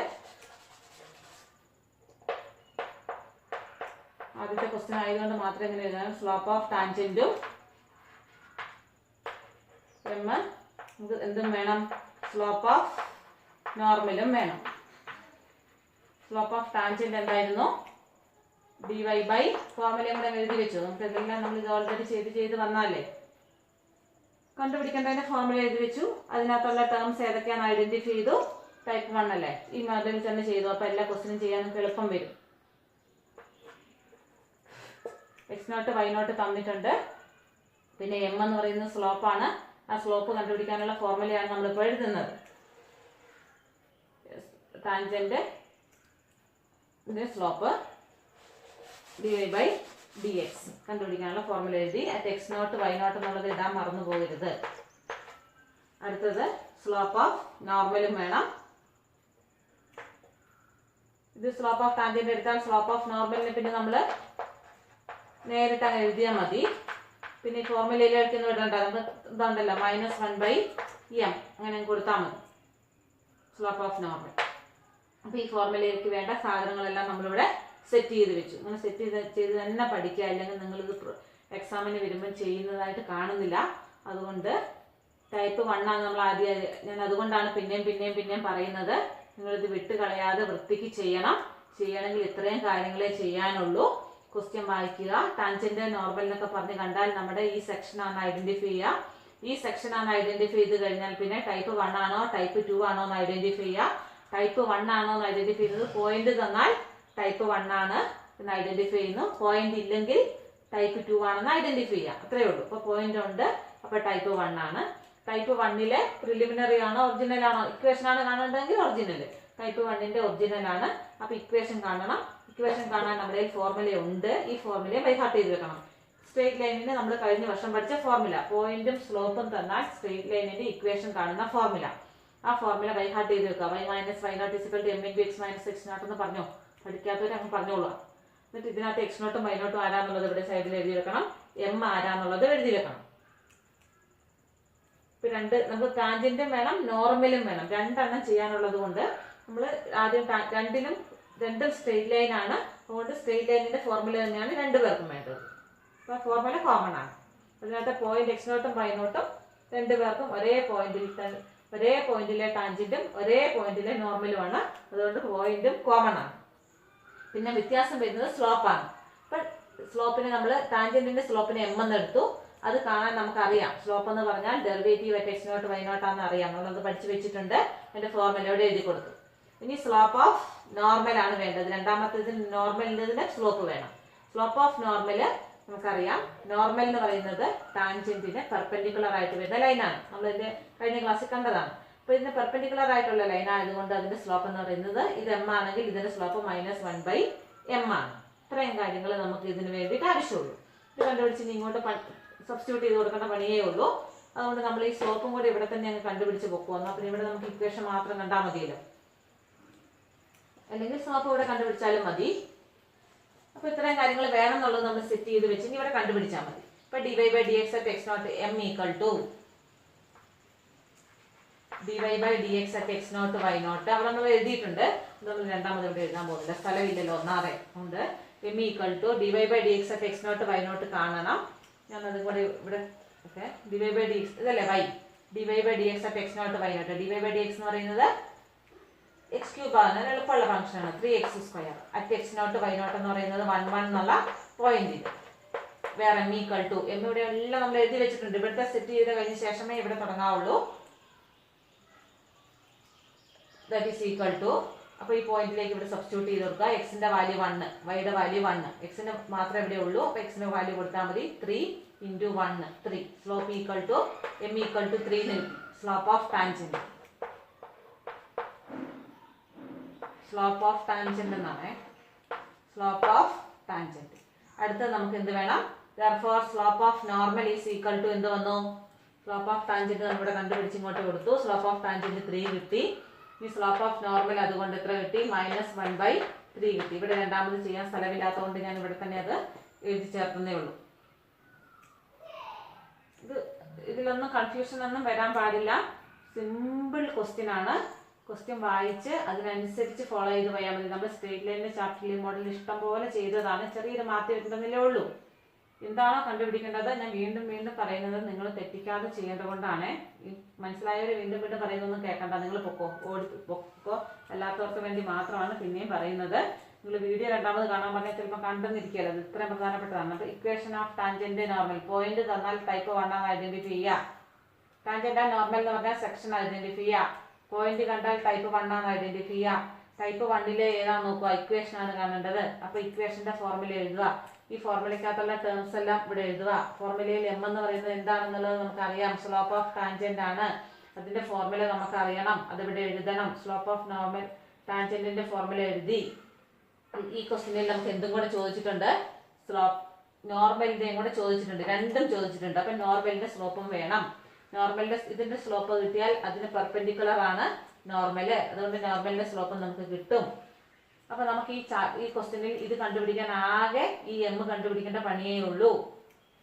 ആദ്യത്തെ ക്വസ്റ്റ്യൻ ആയതുകൊണ്ട് മാത്രം എങ്ങനെ എഴുതാം? സ്ലോപ്പ് ഓഫ് ടാൻജന്റും m നമുക്ക് എന്തും വേണം, സ്ലോപ്പ് ഓഫ് നോർമലും വേണം. സ്ലോപ്പ് ഓഫ് ടാൻജന്റ് എന്തായിരുന്നു? dy ബൈ ഫോർമുലയും കൂടെ എഴുതി വെച്ചു. നമുക്ക് ഇതെല്ലാം നമ്മൾ ഇത് ഓൾറെഡി ചെയ്ത് വന്നാലേ കണ്ടുപിടിക്കേണ്ടതിന്റെ ഫോർമുല എഴുതി വെച്ചു. അതിനകത്തുള്ള ടേംസ് ഏതൊക്കെയാണ് ഐഡന്റിഫൈ ചെയ്തു. ടൈപ്പ് 1 അല്ലേ, ഈ മോഡലിൽ തന്നെ ചെയ്തു. അപ്പോൾ എല്ലാ ക്വസ്റ്റ്യനും ചെയ്യാൻ നമുക്ക് എളുപ്പം വരും. x0 y0 തന്നിട്ടുണ്ട്. പിന്നെ m എന്ന് പറയുന്നത് സ്ലോപ്പാണ്. ആ സ്ലോപ്പ് കണ്ടുപിടിക്കാനുള്ള ഫോർമുലയാണ് നമ്മളിപ്പോൾ എഴുതുന്നത്. Tangent slope dy by dx കണ്ടുപിടിക്കാനുള്ള ഫോർമുല എഴുതി. അറ്റ് x0 y0 എന്നുള്ളത് ഇടാൻ മറന്നു പോകരുത്. അടുത്തത് സ്ലോപ്പ് ഓഫ് നോർമലും വേണം. ഇത് സ്ലോപ്പ് ഓഫ് ടാൻജന്റ് എടുത്താൽ സ്ലോപ്പ് ഓഫ് നോർമലിന് പിന്നെ നമ്മൾ നേരിട്ട് അങ്ങ് എഴുതിയാൽ മതി. പിന്നെ ഈ ഫോർമുലയിലേക്ക് ഇടണ്ട, നമുക്ക് ഇതുണ്ടല്ലോ -1 ബൈ m അങ്ങനെ കൊടുത്താൽ മതി സ്ലോപ്പ് ഓഫ് നോർമൽ. അപ്പോൾ ഈ ഫോർമുലയിലേക്ക് വേണ്ട സാധനങ്ങളെല്ലാം നമ്മളിവിടെ സെറ്റ് ചെയ്ത് വെച്ചു. അങ്ങനെ സെറ്റ് ചെയ്ത് തന്നെ പഠിക്കുക, അല്ലെങ്കിൽ നിങ്ങളിത് എക്സാമിന് വരുമ്പം ചെയ്യുന്നതായിട്ട് കാണുന്നില്ല. അതുകൊണ്ട് ടൈപ്പ് 1 ആണ് നമ്മൾ ഞാൻ അതുകൊണ്ടാണ് പിന്നെയും പറയുന്നത്. നിങ്ങളിത് വിട്ട് കളയാതെ വൃത്തിക്ക് ചെയ്യണം. ചെയ്യണമെങ്കിൽ ഇത്രയും കാര്യങ്ങളെ ചെയ്യാനുള്ളൂ. ക്വസ്റ്റ്യൻ വായിക്കുക. ടാൻജന്റ് നോർമൽ എന്നൊക്കെ പറഞ്ഞ് കണ്ടാൽ നമ്മുടെ ഈ സെക്ഷൻ ആണ് ഐഡന്റിഫൈ ചെയ്യുക. ഈ സെക്ഷൻ ആണ് ഐഡന്റിഫൈ ചെയ്ത് കഴിഞ്ഞാൽ പിന്നെ ടൈപ്പ് 1 ആണോ ടൈപ്പ് 2 ആണോ എന്ന് ഐഡന്റിഫൈ ചെയ്യുക. ടൈപ്പ് 1 ആണോ എന്ന് ഐഡന്റിഫൈ ചെയ്യുന്നത് പോയിന്റ് തന്നാൽ ടൈപ്പ് 1 ആണ് എന്ന് ഐഡന്റിഫൈ ചെയ്യുന്നു. പോയിന്റ് ഇല്ലെങ്കിൽ ടൈപ്പ് 2 ആണെന്ന് ഐഡന്റിഫൈ ചെയ്യാം. അത്രയേ ഉള്ളൂ. അപ്പോൾ പോയിന്റ് ഉണ്ട്, അപ്പോൾ ടൈപ്പ് 1 ആണ്. ടൈപ്പ് 1 പ്രിലിമിനറി ആണോ ഒറിജിനൽ ആണോ? ഇക്വേഷൻ ആണ് കാണേണ്ടതെങ്കിൽ ഒറിജിനൽ. ടൈപ്പ് 1 ഒറിജിനൽ ആണ്. അപ്പോൾ ഇക്വേഷൻ കാണണം. ഇക്വേഷൻ കാണാൻ നമ്മുടെ ഫോർമുല ഉണ്ട്. ഈ ഫോർമുലയെ ബൈഹാർട്ട് ചെയ്ത് വെക്കണം. സ്ട്രേറ്റ് ലൈനിന് നമ്മൾ കഴിഞ്ഞ വർഷം പഠിച്ച ഫോർമുല, പോയിന്റും സ്ലോപ്പും തന്നാൽ സ്ട്രേറ്റ് ലൈനിന്റെ ഇക്വേഷൻ കാണുന്ന ഫോർമുല, ആ ഫോർമുല ബൈഹാർട്ട് ചെയ്ത് വെക്കുക. y - y0 = m × x - x0 എന്ന് പറഞ്ഞോ. പഠിക്കാത്തവർ അങ്ങ് പറഞ്ഞോളൂ. എന്നിട്ട് ഇതിനകത്ത് x0 ഉം y0 ആരാന്നുള്ളത് ഇവിടെ സൈഡിൽ എഴുതി വെക്കണം. m ആരാന്നുള്ളത് എഴുതി വെക്കണം. ഇപ്പൊ നമുക്ക് ടാൻജന്റും വേണം നോർമലും വേണം. രണ്ടെണ്ണം ചെയ്യാനുള്ളത് കൊണ്ട് നമ്മൾ ആദ്യം രണ്ടും സ്ട്രെയിറ്റ് ലൈൻ ആണ്. അതുകൊണ്ട് സ്ട്രെയിറ്റ് ലൈനിന്റെ ഫോർമുല തന്നെയാണ് രണ്ടുപേർക്കും വേണ്ടത്. അപ്പൊ ഫോർമുല കോമൺ ആണ്. അതിനകത്ത് പോയിന്റ് x0 ഉം y0 രണ്ടുപേർക്കും ഒരേ പോയിന്റിലെ ടാൻജന്റും ഒരേ പോയിന്റിലെ നോർമലും ആണ്. അതുകൊണ്ട് പോയിന്റും കോമൺ ആണ്. പിന്നെ വ്യത്യാസം വരുന്നത് സ്ലോപ്പാണ്. അപ്പൊ സ്ലോപ്പിന് നമ്മൾ ടാൻജന്റിന്റെ സ്ലോപ്പിന് m എന്ന് എടുത്തു. അത് കാണാൻ നമുക്കറിയാം. സ്ലോപ്പ് എന്ന് പറഞ്ഞാൽ ഡെറിവേറ്റീവ് അറ്റ് x0 y0 ആണെന്ന് അറിയാം. നമ്മളത് പഠിച്ചു വെച്ചിട്ടുണ്ട്. അതിന്റെ ഫോർമുലയോടെ എഴുതി കൊടുത്തു. ഇനി സ്ലോപ്പ് ഓഫ് നോർമൽ ആണ് വേണ്ടത്. രണ്ടാമത്തേത് നോർമലിന്റെ സ്ലോപ്പ് വേണം. സ്ലോപ്പ് ഓഫ് നോർമല് നമുക്കറിയാം. നോർമൽ എന്ന് പറയുന്നത് ടാൻജന്റിന് പെർപെൻഡിക്കുലർ ആയിട്ട് വരുന്ന ലൈനാണ്. നമ്മൾ ഇതിന്റെ കഴിഞ്ഞ ക്ലാസ്സിൽ കണ്ടതാണ്. അപ്പൊ ഇതിന് പെർപെൻഡിക്കുലർ ആയിട്ടുള്ള ലൈൻ ആയതുകൊണ്ട് അതിന്റെ സ്ലോപ്പ് എന്ന് പറയുന്നത് ഇത് m ആണെങ്കിൽ ഇതിന്റെ സ്ലോപ്പ് -1/m ആണ്. ഇത്രയും കാര്യങ്ങൾ നമുക്ക് ഇതിന് വേണ്ടിയിട്ട് ആവശ്യമുള്ളൂ. ഇത് കണ്ടുപിടിച്ച് ഇങ്ങോട്ട് സബ്സ്റ്റിറ്റ്യൂട്ട് ചെയ്ത് കൊടുക്കേണ്ട പണിയേ ഉള്ളൂ. അതുകൊണ്ട് നമ്മൾ ഈ സ്ലോപ്പും കൂടി ഇവിടെ തന്നെ അങ്ങ് കണ്ടുപിടിച്ച് പൊക്കുവന്നു. അപ്പം ഇവിടെ നമുക്ക് ഇക്വേഷൻ മാത്രം കണ്ടാൽ മതിയല്ലോ. അല്ലെങ്കിൽ സ്ലോപ്പ് ഇവിടെ കണ്ടുപിടിച്ചാലും മതി. അപ്പോൾ ഇത്രയും കാര്യങ്ങൾ വേണം എന്നുള്ളത് നമ്മൾ സെറ്റ് ചെയ്ത് വെച്ച് ഇവിടെ കണ്ടുപിടിച്ചാൽ മതി. ഇപ്പൊ dy/dx at x0 m = dy/dx at x0 y0 അവിടെ നമ്മൾ എഴുതിയിട്ടുണ്ട്. നമ്മൾ രണ്ടാമത് ഇവിടെ എഴുതാൻ പോകുന്നില്ല, സ്ഥലമില്ലല്ലോ ഒന്നാതെ. അതുകൊണ്ട് m = dy/dx at x0 y0 കാണണം. ഞാനതും കൂടെ ഇവിടെ ഓക്കെ. dy/dx ഇതല്ലേ y, dy/dx at x0 y0. dy/dx എന്ന് പറയുന്നത് x³ ആണ്. എളുപ്പമുള്ള ഫംഗ്ഷൻ ആണ്. 3x². at x0 y0 എന്ന് പറയുന്നത് 1 1 എന്നുള്ള പോയിന്റ്. വേറെ m = m ഇവിടെ എല്ലാം നമ്മൾ എഴുതി വെച്ചിട്ടുണ്ട്. ഇവിടുത്തെ സെറ്റ് ചെയ്ത് കഴിഞ്ഞ ശേഷമേ ഇവിടെ തുടങ്ങാവുള്ളൂ. ദാറ്റ് ഈസ് ഈക്വൽ ടു, അപ്പോൾ ഈ പോയിന്റിലേക്ക് ഇവിടെ സബ്സ്റ്റിറ്റ്യൂട്ട് ചെയ്ത് കൊടുക്കുക. എക്സിന്റെ വാല്യൂ 1, വൈയുടെ വാല്യൂ 1. എക്സിന് മാത്രമേ ഇവിടെ ഉള്ളൂ. അപ്പോൾ എക്സിന്റെ വാല്യൂ കൊടുത്താൽ മതി. 3 × 1 3. സ്ലോപ്പ് m = 3 എന്ന് കിട്ടി. Slope of tangent. Slope of tangent എന്നാണ്. Slope of tangent. അടുത്തത് നമുക്ക് എന്ത് വേണം? therefore slope of normal is equal to എന്ത് വന്നു? സ്ലോപ്പ് ഓഫ് ടാൻജന്റ് നമ്മൾ ഇവിടെ കണ്ടുപിടിച്ച് ഇങ്ങോട്ട് കൊടുത്തു. സ്ലോപ്പ് ഓഫ് ടാൻജന്റ് 3 കിട്ടി. ഈ സ്ലോപ്പ് ഓഫ് നോർമൽ അതുകൊണ്ട് എത്ര കിട്ടി? -1/3 കിട്ടി. ഇവിടെ രണ്ടാമത് ചെയ്യാൻ സ്ഥലമില്ലാത്തതുകൊണ്ട് ഞാൻ ഇവിടെ തന്നെ അത് എഴുതി ചേർക്കുന്നേ ഉള്ളൂ. ഇതിലൊന്നും കൺഫ്യൂഷൻ ഒന്നും വരാൻ പാടില്ല. സിമ്പിൾ ക്വസ്റ്റ്യൻ ആണ്. ക്വസ്റ്റ്യൻ വായിച്ച് അതിനനുസരിച്ച് ഫോളോ ചെയ്ത് പോയാൽ മതി. നമ്മൾ സ്ട്രേറ്റ് ലൈനിന്റെ ചാപ്റ്റർ മോഡൽ ഇഷ്ടം പോലെ ചെയ്തതാണ്. ചെറിയൊരു മാറ്റി വെക്കുന്നതല്ലേ ഉള്ളൂ. എന്താണോ കണ്ടുപിടിക്കേണ്ടത് ഞാൻ വീണ്ടും വീണ്ടും പറയുന്നത് നിങ്ങൾ തെറ്റിക്കാതെ ചെയ്യേണ്ടതുകൊണ്ടാണ്. മനസ്സിലായവർ വീണ്ടും വീണ്ടും പറയുന്നതൊന്നും കേൾക്കണ്ട. നിങ്ങൾ പൊക്കോ. അല്ലാത്തവർക്ക് വേണ്ടി മാത്രമാണ് പിന്നെയും പറയുന്നത്. നിങ്ങൾ വീഡിയോ രണ്ടാമത് കാണാൻ പറഞ്ഞാൽ ചിലപ്പോൾ കണ്ടെന്നിരിക്കുകയല്ലോ. അത് ഇത്രയും പ്രധാനപ്പെട്ടതാണ്. അപ്പോൾ equation of tangent normal. Point തന്നാൽ ടൈപ്പ് 1 ആണ് ഐഡന്റിഫൈ ചെയ്യുക. ടാൻജന്റ് ആൻഡ് നോർമൽ എന്ന് പറഞ്ഞാൽ സെക്ഷൻ ഐഡന്റിഫൈ ചെയ്യുക. പോയിന്റ് കണ്ടാൽ ടൈപ്പ് 1 ആണ് ഐഡന്റിഫൈ ചെയ്യുക. ടൈപ്പ് 1 ഏതാ നോക്കുക? ഇക്വേഷൻ ആണ് കാണേണ്ടത്. അപ്പോൾ ഇക്വേഷന്റെ ഫോർമുല എഴുതുക. ഈ ഫോർമുലക്കകത്തുള്ള ടേംസ് എല്ലാം ഇവിടെ എഴുതുക. ഫോർമുലയിൽ m എന്ന് പറയുന്നത് എന്താണെന്നുള്ളത് നമുക്കറിയാം. സ്ലോപ്പ് ഓഫ് ടാൻജന്റ് ആണ്. അതിന്റെ ഫോർമുല നമുക്ക് അറിയണം. അതിവിടെ എഴുതണം. സ്ലോപ്പ് ഓഫ് നോർമൽ ടാൻജന്റിന്റെ ഫോർമുല എഴുതി. ഈ ക്വസ്റ്റ്യനിൽ നമുക്ക് എന്തും കൂടെ ചോദിച്ചിട്ടുണ്ട്? സ്ലോപ്പ് നോർമലിന്റെയും കൂടെ ചോദിച്ചിട്ടുണ്ട്. രണ്ടും ചോദിച്ചിട്ടുണ്ട്. അപ്പൊ നോർമലിന്റെ സ്ലോപ്പും വേണം. നോർമലിന്റെ ഇതിന്റെ സ്ലോപ്പ് കിട്ടിയാൽ അതിന് പെർപെൻഡിക്കുലർ ആണ് നോർമല്. അതുകൊണ്ട് നോർമലിന്റെ സ്ലോപ്പ് നമുക്ക് കിട്ടും. അപ്പൊ നമുക്ക് ഈ ക്വസ്റ്റ്യനിൽ ഇത് കണ്ടുപിടിക്കാൻ ആകെ ഈ m കണ്ടുപിടിക്കേണ്ട പണിയേ ഉള്ളൂ.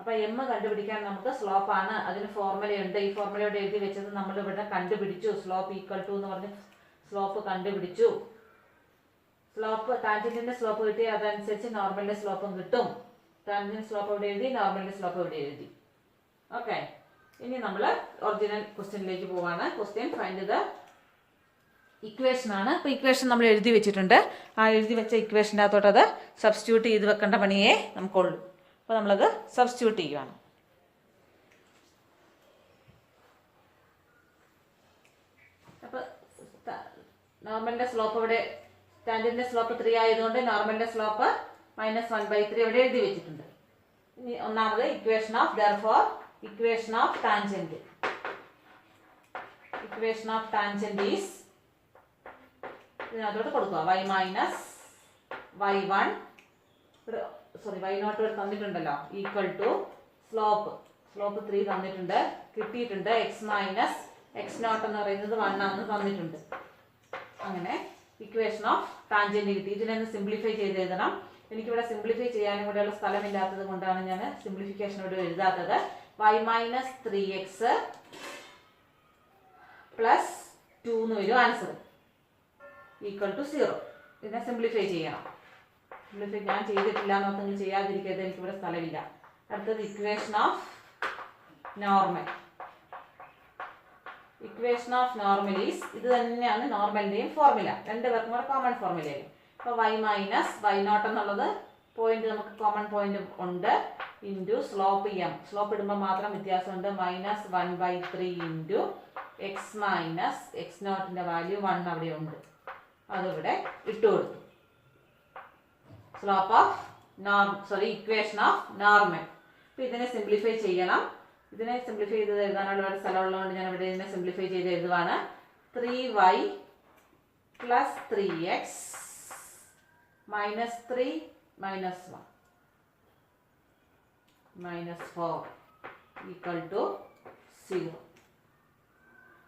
അപ്പൊ m കണ്ടുപിടിക്കാൻ നമുക്ക് സ്ലോപ്പ് ആണ്. അതിന് ഫോർമുലയുണ്ട്. ഈ ഫോർമുലയോട് എഴുതി വെച്ചത് നമ്മൾ ഇവിടെ കണ്ടുപിടിച്ചു. സ്ലോപ്പ് = എന്ന് പറഞ്ഞ് സ്ലോപ്പ് കണ്ടുപിടിച്ചു. സ്ലോപ്പ് ടാൻജന്റിന്റെ സ്ലോപ്പ് കിട്ടി. അതനുസരിച്ച് നോർമലിന്റെ സ്ലോപ്പും കിട്ടും. ടാൻജന്റ് സ്ലോപ്പ് ഇവിടെ എഴുതി, നോർമലിന്റെ സ്ലോപ്പ് ഇവിടെ എഴുതി. ഓക്കെ. ഇനി നമ്മൾ ഒറിജിനൽ ക്വസ്റ്റ്യനിലേക്ക് പോവാണ്. ക്വസ്റ്റ്യൻ ഫൈൻഡ് ദ ഇക്വേഷനാണ്. അപ്പോൾ ഇക്വേഷൻ നമ്മൾ എഴുതി വെച്ചിട്ടുണ്ട്. ആ എഴുതി വെച്ച ഇക്വേഷൻ്റെ അകത്തോട്ട് അത് സബ്സ്റ്റിറ്റ്യൂട്ട് ചെയ്ത് വെക്കേണ്ട പണിയേ നമുക്കുള്ളൂ. അപ്പോൾ നമ്മളത് സബ്സ്റ്റിറ്റ്യൂട്ട് ചെയ്യുകയാണ്. അപ്പോൾ നോർമലിൻ്റെ സ്ലോപ്പ് ഇവിടെ ടാൻജന്റിന്റെ സ്ലോപ്പ് 3 ആയതുകൊണ്ട് നോർമലിന്റെ സ്ലോപ്പ് -1/3 ഇവിടെ എഴുതി വെച്ചിട്ടുണ്ട്. ഇനി ഒന്നാമത് equation of therefore equation of tangent is ഇതിനകത്തോട്ട് കൊടുക്കുക y മൈനസ് y1 y0 ഇവിടെ തന്നിട്ടുണ്ടല്ലോ ഈക്വൽ ടു സ്ലോപ്പ് 3 തന്നിട്ടുണ്ട്, കിട്ടിയിട്ടുണ്ട്. x മൈനസ് x0 എന്ന് പറയുന്നത് 1 ആണെന്ന് തന്നിട്ടുണ്ട്. അങ്ങനെ ഇക്വേഷൻ ഓഫ് ടാൻജന്റ് കിട്ടി. ഇതിനൊന്ന് സിംപ്ലിഫൈ ചെയ്ത് എഴുതണം. എനിക്കിവിടെ സിംപ്ലിഫൈ ചെയ്യാനും കൂടെയുള്ള സ്ഥലമില്ലാത്തത് കൊണ്ടാണ് ഞാൻ സിംപ്ലിഫിക്കേഷൻ ഇവിടെ എഴുതാത്തത്. y മൈനസ് 3x പ്ലസ് 2 എന്ന് വരും ആൻസർ ഈക്വൽ ടു 0. ഇതിനെ സിംപ്ലിഫൈ ചെയ്യണം. സിംപ്ലിഫൈ ഞാൻ ചെയ്തിട്ടില്ല എന്നൊന്നും ചെയ്യാതിരിക്കരുത്, എനിക്കിവിടെ സ്ഥലമില്ല. അടുത്തത് equation of normal. Equation of normal is ഇത് തന്നെയാണ് നോർമലിൻ്റെയും ഫോർമുല, രണ്ട് പേർക്കും കൂടെ കോമൺ ഫോർമുലയിൽ. അപ്പോൾ y മൈനസ് y0 എന്നുള്ളത് പോയിന്റ് നമുക്ക് കോമൺ പോയിന്റ് ഉണ്ട് ഇൻറ്റു സ്ലോപ്പ് സ്ലോപ്പ് ഇടുമ്പോൾ മാത്രം വ്യത്യാസമുണ്ട് -1/3 ഇൻറ്റു എക്സ് മൈനസ് x0ൻ്റെ വാല്യൂ 1 അവിടെ ഉണ്ട്, അതിവിടെ ഇട്ട് കൊടുത്തു. Slope of equation of normal. അപ്പോൾ ഇതിനെ സിംപ്ലിഫൈ ചെയ്യണം. ഇതിനെ സിംപ്ലിഫൈ ചെയ്ത് എഴുതാനുള്ള ഒരു സ്ഥലമുള്ളതുകൊണ്ട് ഞാൻ ഇവിടെ ഇതിനെ സിംപ്ലിഫൈ ചെയ്ത് എഴുതുവാണ്. 3y plus 3x minus 3 minus 1 minus 4 equal to 0.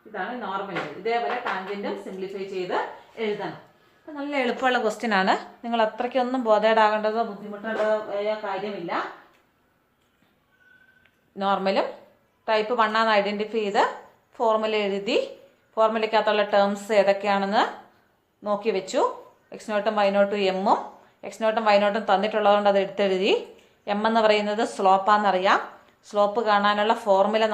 ഇതാണ് നോർമൽ. ഇതേപോലെ ടാൻജന്റും സിംപ്ലിഫൈ ചെയ്ത് എഴുതണം. അപ്പോൾ നല്ല എളുപ്പമുള്ള ക്വസ്റ്റ്യൻ ആണ്. നിങ്ങൾ അത്രയ്ക്കൊന്നും ബോധേഡാകേണ്ടതോ ബുദ്ധിമുട്ടുള്ളതോ കാര്യമില്ല. നോർമലും ടൈപ്പ് 1 ആണെന്ന് ഐഡൻറ്റിഫൈ ചെയ്ത് ഫോർമുല എഴുതി ഫോർമുലയ്ക്കകത്തുള്ള ടേംസ് ഏതൊക്കെയാണെന്ന് നോക്കി വെച്ചു. x0 y0 എമ്മും x0 y0 തന്നിട്ടുള്ളതുകൊണ്ട് അത് എടുത്തെഴുതി. എം എന്ന് പറയുന്നത് സ്ലോപ്പാണെന്നറിയാം. സ്ലോപ്പ് കാണാനുള്ള ഫോർമുല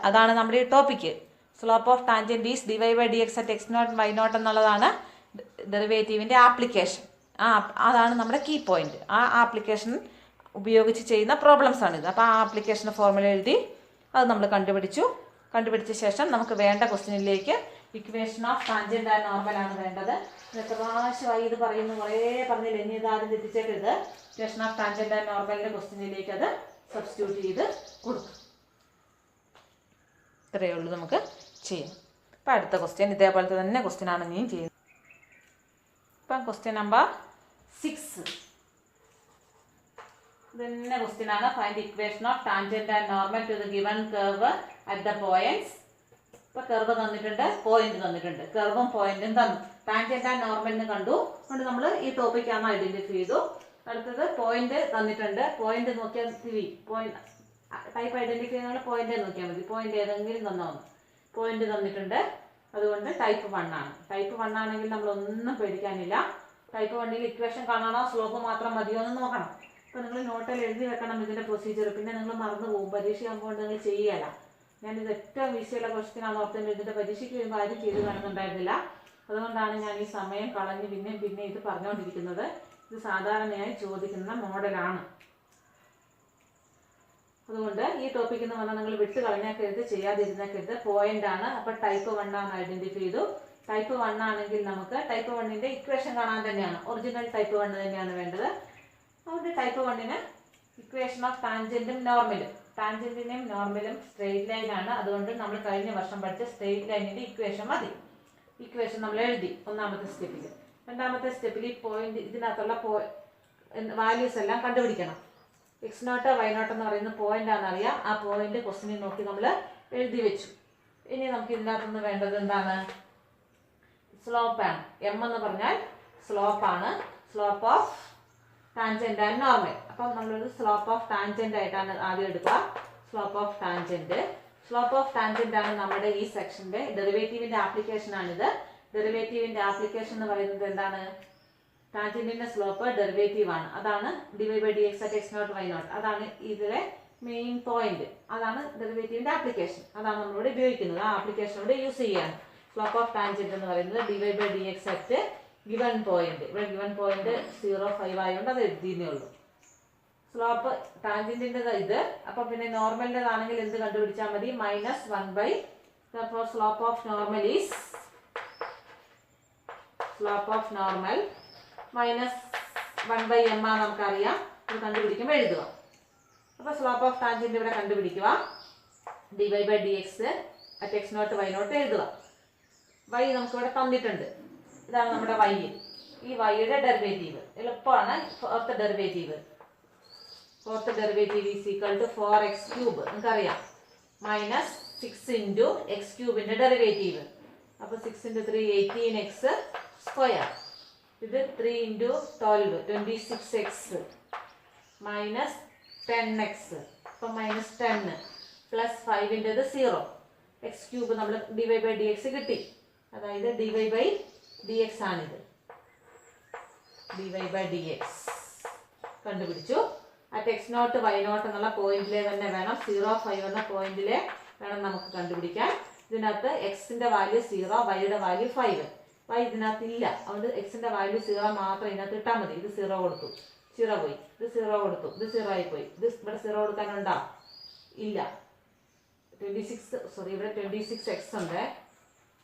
അതാണ് നമ്മുടെ ഈ topic. Slope of tangent is dy/dx at x0 y0 എന്നുള്ളതാണ് ഡെറിവേറ്റീവിൻ്റെ ആപ്ലിക്കേഷൻ. അതാണ് നമ്മുടെ കീ പോയിന്റ്. ആ ആപ്ലിക്കേഷൻ ഉപയോഗിച്ച് ചെയ്യുന്ന പ്രോബ്ലംസ് ആണിത്. അപ്പോൾ ആ ആപ്ലിക്കേഷൻ ഫോർമുല എഴുതി അത് നമ്മൾ കണ്ടുപിടിച്ച ശേഷം നമുക്ക് വേണ്ട ക്വസ്റ്റ്യനിലേക്ക് equation of tangent and normal ആണ് വേണ്ടത്. എത്ര പ്രാവശ്യമായി ഇത് പറയുന്നു, കുറേ പറഞ്ഞില്ല, ഇനി ഇതാദ്യം തെറ്റിച്ചേക്കരുത്. ഇക്വേഷൻ ഓഫ് ടാൻജന്റ് ആൻഡ് നോർമലിൻ്റെ ക്വസ്റ്റ്യനിലേക്ക് അത് സബ്സ്റ്റിറ്റ്യൂട്ട് ചെയ്ത് കൊടുക്കും. ഇത്രയേ ഉള്ളൂ നമുക്ക് ചെയ്യാം. അപ്പം അടുത്ത ക്വസ്റ്റ്യൻ ഇതേപോലത്തെ തന്നെ ക്വസ്റ്റ്യൻ ആണ് നീ ചെയ്യുന്നത്. ഇപ്പം ക്വസ്റ്റ്യൻ നമ്പർ 6 ഇതന്നെ ക്വസ്റ്റ്യൻ ആണ്. Find equation of tangent and normal to the given curve at the points. ഇപ്പോൾ കർവ് തന്നിട്ടുണ്ട്, പോയിന്റ് തന്നിട്ടുണ്ട്. കർവും പോയിന്റും തന്നു. ടാൻജന്റ് ആൻഡ് നോർമലിന് കണ്ടു. അതുകൊണ്ട് നമ്മൾ ഈ ടോപ്പിക്കാണ് ഐഡന്റിഫൈ ചെയ്തു. അടുത്തത് പോയിന്റ് തന്നിട്ടുണ്ട്. പോയിന്റ് നോക്കിയാൽ പോയിന്റ് ടൈപ്പ് ഐഡന്റിഫൈ ചെയ്യുന്ന പോയിന്റ് നോക്കിയാൽ മതി. പോയിന്റ് ഏതെങ്കിലും തന്നോന്ന്. പോയിന്റ് തന്നിട്ടുണ്ട്, അതുകൊണ്ട് ടൈപ്പ് 1 ആണ്. ടൈപ്പ് 1 ആണെങ്കിൽ നമ്മളൊന്നും പേടിക്കാനില്ല. ടൈപ്പ് 1ൽ ഇക്വേഷൻ കാണണോ സ്ലോപ്പ് മാത്രം മതിയോ എന്ന് നോക്കണം. അപ്പോൾ നിങ്ങൾ നോട്ടിൽ എഴുതി വെക്കണം ഇതിൻ്റെ പ്രൊസീജിയർ. പിന്നെ നിങ്ങൾ മറന്നു പോകും. പരീക്ഷയാകുമ്പോൾ നിങ്ങൾ ചെയ്യല. ഞാനിത് ഏറ്റവും ഈസിയുള്ള ക്വസ്റ്റ്യൻ ആണ് ഓർത്തുകൊണ്ട് ഇതിൻ്റെ പരീക്ഷയ്ക്ക് വരുമ്പോൾ ആരും ചെയ്ത് കാണുന്നുണ്ടായിരുന്നില്ല. അതുകൊണ്ടാണ് ഞാൻ ഈ സമയം കളഞ്ഞ് പിന്നെ ഇത് പറഞ്ഞുകൊണ്ടിരിക്കുന്നത്. ഇത് സാധാരണയായി ചോദിക്കുന്ന മോഡലാണ്. അതുകൊണ്ട് ഈ ടോപ്പിക്കിൽ നിന്ന് വന്നാൽ നിങ്ങൾ വിട്ട് കളഞ്ഞേക്കരുത്, ചെയ്യാതിരുന്നേക്കരുത്. പോയിന്റ് ആണ്. അപ്പോൾ ടൈപ്പ് 1 ആണ് ഐഡന്റിഫൈ ചെയ്തു. ടൈപ്പ് 1 ആണെങ്കിൽ നമുക്ക് ടൈപ്പ് 1ൻ്റെ ഇക്വേഷൻ കാണാൻ തന്നെയാണ്. ഒറിജിനൽ ടൈപ്പ് 1 തന്നെയാണ് വേണ്ടത്. അതുകൊണ്ട് ടൈപ്പ് 1ന് ഇക്വേഷൻ ഓഫ് ടാൻജന്റും നോർമലും. ടാൻജന്റിനെയും നോർമലും സ്ട്രെയിറ്റ് ലൈൻ ആണ്. അതുകൊണ്ട് നമ്മൾ കഴിഞ്ഞ വർഷം പഠിച്ച സ്ട്രെയിറ്റ് ലൈനിൻ്റെ ഇക്വേഷൻ മതി. ഇക്വേഷൻ നമ്മൾ എഴുതി ഒന്നാമത്തെ സ്റ്റെപ്പിൽ. രണ്ടാമത്തെ സ്റ്റെപ്പിൽ ഈ പോയിന്റ് ഇതിനകത്തുള്ള വാല്യൂസ് എല്ലാം കണ്ടുപിടിക്കണം. x0 y0 എന്ന് പറയുന്ന പോയിന്റ് ആണെന്നറിയാം. ആ പോയിന്റ് ക്വസ്റ്റ്യനിൽ നോക്കി നമ്മൾ എഴുതി വെച്ചു. ഇനി നമുക്ക് ഇതിനകത്തുനിന്ന് വേണ്ടത് എന്താണ്? സ്ലോപ്പാണ്. എം എന്ന് പറഞ്ഞാൽ സ്ലോപ്പാണ്. Slope of tangent and normal. അപ്പം നമ്മളൊരു സ്ലോപ്പ് ഓഫ് ടാൻജന്റ് ആയിട്ടാണ് ആദ്യം എടുക്കുക. Slope of tangent. Slope of tangent ആണ് നമ്മുടെ ഈ സെക്ഷന്റെ ഡെറിവേറ്റീവിന്റെ ആപ്ലിക്കേഷൻ ആണിത്. ഡെറിവേറ്റീവിന്റെ ആപ്ലിക്കേഷൻ എന്ന് പറയുന്നത് എന്താണ്? ടാൻജന്റിന്റെ സ്ലോപ്പ് ഡെറിവേറ്റീവ് ആണ്. അതാണ് dy/dx at x0 y0. അതാണ് ഇതിലെ മെയിൻ പോയിന്റ്. അതാണ് ഡെറിവേറ്റീവിന്റെ ആപ്ലിക്കേഷൻ. അതാണ് നമ്മളിവിടെ ഉപയോഗിക്കുന്നത്. ആ ആപ്ലിക്കേഷനോട് യൂസ് ചെയ്യാണ്. സ്ലോപ്പ് ഓഫ് ടാൻജന്റ് എന്ന് പറയുന്നത് dy/dx അറ്റ് ഗിവൺ പോയിന്റ്. ഇവിടെ ഗിവൺ പോയിന്റ് 0,5 ആയതുകൊണ്ട് അത് എഴുതിയേ ഉള്ളൂ. സ്ലോപ്പ് ടാൻജന്റിൻ്റെ ഇത്. അപ്പം പിന്നെ നോർമലിൻ്റെതാണെങ്കിൽ എന്ത് കണ്ടുപിടിച്ചാൽ മതി? -1/. therefore slope of normal is -1/m ആ നമുക്കറിയാം. ഇത് കണ്ടുപിടിക്കുമ്പോൾ എഴുതുക. അപ്പോൾ സ്ലോപ്പ് ഓഫ് ടാൻജന്റ് ഇവിടെ കണ്ടുപിടിക്കുക. dy/dx at x0 y0 എഴുതുക. y നമുക്കിവിടെ തന്നിട്ടുണ്ട്. ഇതാണ് നമ്മുടെ y. ഈ yയുടെ ഡെറിവേറ്റീവ് എളുപ്പമാണ്. Fourth derivative is equal to 4x³ നമുക്കറിയാം. -6 ഇൻറ്റു x³ ഡെറിവേറ്റീവ്. അപ്പോൾ 6 × 3 18x². ഇത് 3 × 12 26x -10x. അപ്പോൾ -10 പ്ലസ് 5ൻ്റെത് 0. x³ നമ്മൾ dy/dx കിട്ടി. അതായത് dy/dx ആണിത്. dy/dx കണ്ടുപിടിച്ചു. അറ്റ് x0 y0 എന്നുള്ള പോയിന്റിലെ തന്നെ വേണം, 0,5 എന്ന പോയിന്റിലെ വേണം നമുക്ക് കണ്ടുപിടിക്കാൻ. ഇതിനകത്ത് എക്സിന്റെ വാല്യൂ 0, വൈയുടെ വാല്യൂ 5. വൈ ഇതിനകത്ത് ഇല്ല, അതുകൊണ്ട് എക്സിന്റെ വാല്യൂ 0 മാത്രം ഇതിനകത്ത് ഇട്ടാൽ മതി. ഇത് 0 കൊടുത്തു, 0 പോയി. ഇത് 0 കൊടുത്തു, ഇത് 0 ആയി പോയി. ഇത് ഇവിടെ 0 കൊടുക്കാനുണ്ടോ? ഇല്ല. 26 ഇവിടെ 26x ഉണ്ട്.